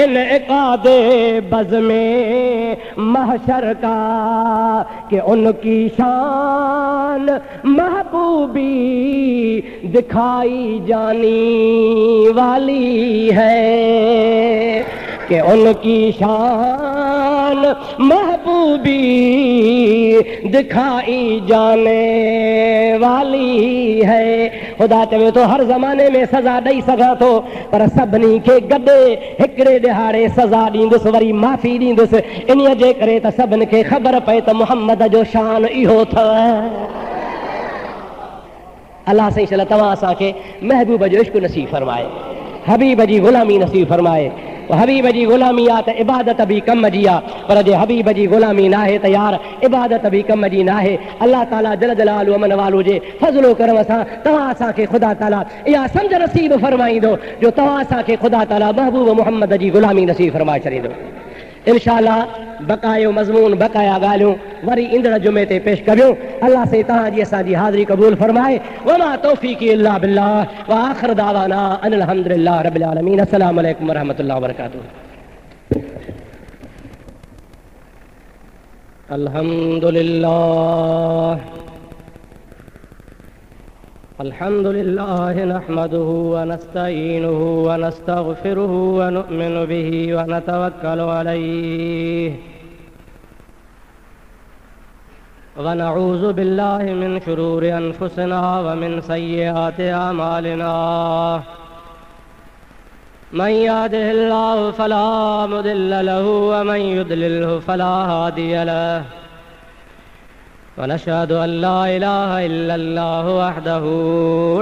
इन इक़ादे बज़ में महशर का कि उनकी शान महबूबी दिखाई जानी वाली है, कि उनकी शान महबूबी दिखाई जाने वाली है। खुदा चवे तो हर ज़माने में सज़ा ॾेई सघां थो, पर सभिनी खे गॾे हिकिड़े ॾिहाड़े सज़ा ॾींदुसि, वरी माफ़ी ॾींदुसि। इन्हीअ जे करे त सभिनि खे ख़बर पए त मुहम्मद जो शान इहो अथव। अलाह साईं शल तव्हां असांखे महबूब जो इश्क नसीब फरमाए, हबीब जी ग़ुलामी नसीब फरमाए। हबीब जी ग़ुलामी आहे त इबादत बि कम जी आहे, पर जे हबीब जी ग़ुलामी न आहे त यार इबादत बि कम जी न आहे। अल्लाह ताला जल जलालु अमन वालो जे फज़लो करम सां तव्हां असांखे ख़ुदा ताला इहा सम्झ नसीब फरमाईंदो जो तव्हां असांखे ख़ुदा ताला महबूब मुहम्मद जी ग़ुलामी नसीब फरमाए छॾींदो। इंशाअल्लाह बक़ायो मज़मून बक़ाया ॻाल्हियूं वरी ईंदड़ जुमे ते पेश करियूं। अल्लाह से तव्हांजी असांजी हाज़िरी क़बूल फरमाए। वमा तौफ़ीक़ी इल्ला बिल्लाह व आख़िर दावाना अनिल हम्दुलिल्लाहि रब्बिल आलमीन। अस्सलामु अलैकुम व रहमतुल्लाहि व बरकातुहू। अल्हम्दुलिल्लाह नहमदुहु व नस्तईनुहु व नस्तगफिरुहु व नु'मिनु बिही व नतवक्कलु अलैहि व नऊज़ु बिल्लाहि मिन शुरूरि अनफुसिना व मिन सय्यिआति अमालिना। मन यहदिहिल्लाहु फला मुदिल्ल लहु व मन युद्लिल्हु फला हादिय लहु। ونشهد أن لا إله إلا الله وحده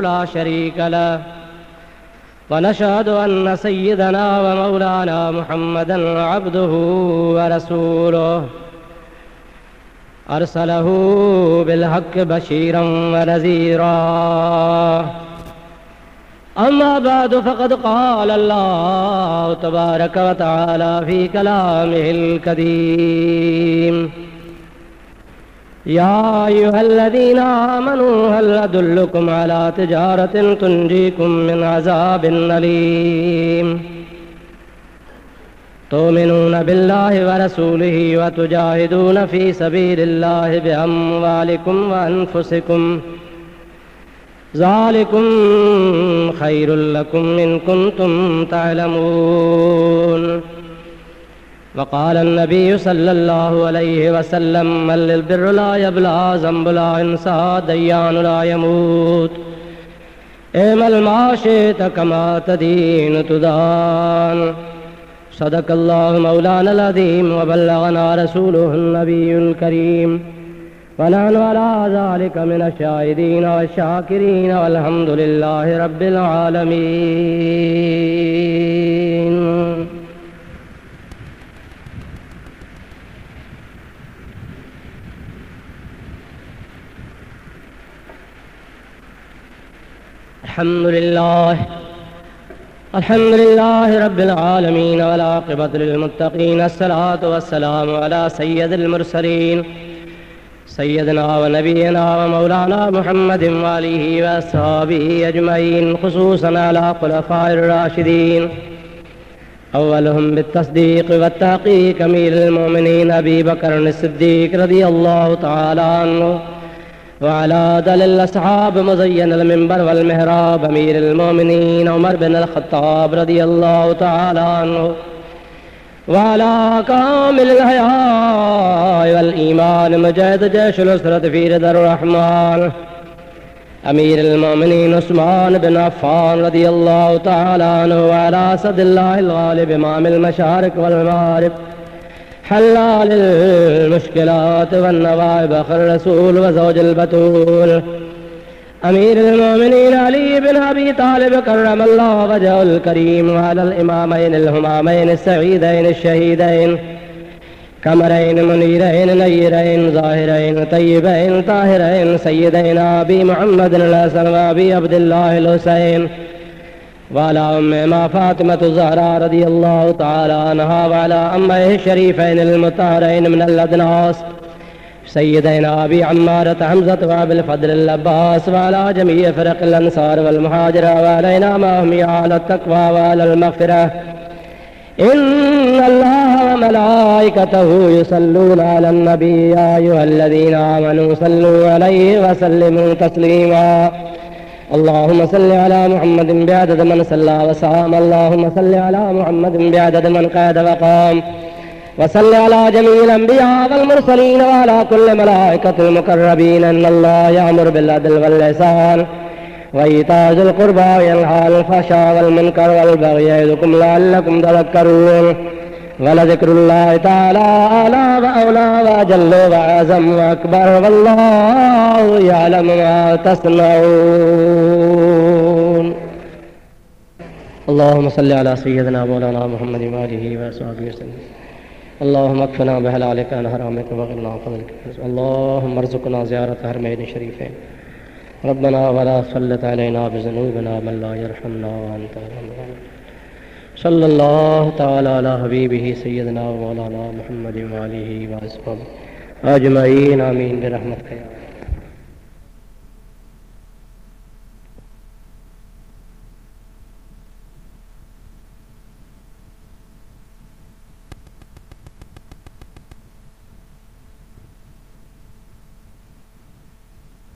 لا شريك له ونشهد أن سيدنا ومولانا محمدا عبده ورسوله أرسله بالحق بشيرا ونذيرا. أما بعد فقد قال الله تبارك وتعالى في كلامه الكريم: يا أيها الذين آمنوا هل أدلكم على تجارة تنجيكم من عذاب أليم تؤمنون بالله ورسوله وتجاهدون في سبيل الله بأموالكم وأنفسكم ذلكم خير لكم إن كنتم تعلمون. وقال النبي صلى الله عليه وسلم: من للبر لا يبلى ذنب لا ينسى ديان لا يموت اعمل ما شئت كما تدين تدان. صدق الله مولانا العظيم وبلغنا رسوله النبي الكريم वनहनु अला ज़ालिका मिनश शाहिदीन वश्शाकिरीन वल्हम्दुलिल्लाहि रब्बिल आलमीन। अल्हम्दुलिल्लाहि रब्बिल आलमीन वल आक़िबतु लिल मुत्तक़ीन। अस्सलातु वस्सलामु अला सय्यदिल मुरसलीन सय्यदना व नबियना व मौलाना मुहम्मदिन व आलिहि व अस्हाबिहि अजमईन, खुसूसन अला खुलफ़ाइर राशिदीन अव्वलुहुम बित्तस्दीक़ व तहक़ीक़ अमीरुल मोमिनीन अबी बकर सिद्दीक़ रज़ियल्लाहु तआला अन्हु व अला दलिल अस्हाब मुज़य्यनिल मिंबर वल मिहराब अमीरुल मोमिनीन उमर बिन ख़त्ताब रज़ियल्लाहु तआला अन्हु व अला कामिलिल हया वल ईमान मुजाहिद जैशुल उसरत फ़ी रिज़ार रहमान अमीरुल मोमिनीन उस्मान बिन अफ़्फ़ान रज़ियल्लाहु तआला अन्हु व अला असदिल्लाहिल गालिब इमामिल मशारिक़ वल मग़ारिब हल्लालिल मुश्किलात वन नवाइब आखिर रसूल व ज़ौजुल बतूल अमीरुल मोमिनीन अली बिन अबी तालिब कर्रमल्लाहु वजहुल करीम व अलल इमामैनिल हुमामैन सईदैन शहीदैन कमरैन मुनीरैन नय्यरैन ज़ाहिरैन तय्यबैन ताहिरैन सय्यदैना अबी मुहम्मदिन हसन व अबी अब्दुल्लाहिल हुसैन व अला उम्मिना फ़ातिमतु ज़हरा रज़ियल्लाहु तआला अन्हा व अला अम्मैहि शरीफ़ैनिल मुतहहरैन मिनल अदनास सय्यदैना अबी अम्मारत हम्ज़त व अबिल फ़द्लिल अब्बास व अला जमीइ फ़िरक़िल अंसार वल मुहाजिरा व अलैना माहुम अला तक़वा व अलल मग़फ़िरह इन्नल्लाह व मलाइकतहु युसल्लूना अलन नबी या अय्युहल्लज़ीना आमनू सल्लू अलैहि व सल्लिमू तस्लीमा। अल्लाहुम्मा सल्लि अला मुहम्मदिन बिअदद मन सल्ला व साम। अल्लाहुम्मा सल्लि अला मुहम्मदिन बिअदद मन क़अद व क़ाम व सल्लि अला जमीइल अंबिया वल मुरसलीन व अला कुल्लि मलाइकतिल मुक़र्रबीन। इन्नल्लाह यअमुरु बिल अदल वल इहसान व ईताइ ज़िल क़ुर्बा व यन्हा अनिल फ़हशाइ वल मुनकर वल बग़य यइज़ुकुम लअल्लकुम तज़क्करून। व लज़िक्रुल्लाहि तआला अला व औला व अजल्लु व अअज़म व अकबर वल्लाहु यअलमु मा तस्नऊन। अल्लाहुम्मा सल्लि अला सय्यिदिना मौलाना मुहम्मदिन व आलिहि व अस्हाबिहि वसल्लम। अल्लाहुम्मा अक्फ़िना बिहलालिका अन हरामिका व क़िना फ़ज़लिका। अल्लाहुम्मा अर्ज़ुक़ना ज़ियारत हरमैनि शरीफ़ैन। रब्बना व ला तुसल्लित अलैना बिज़ुनूबिना मन ला यरहमुना व अंत अरहमुर राहिमीन। सल्लल्लाहु तआला अला हबीबिही सय्यिदिना व मौलाना मुहम्मदिन व आलिहि व अस्हाबिहि अजमईन। आमीन बिरहमतिका।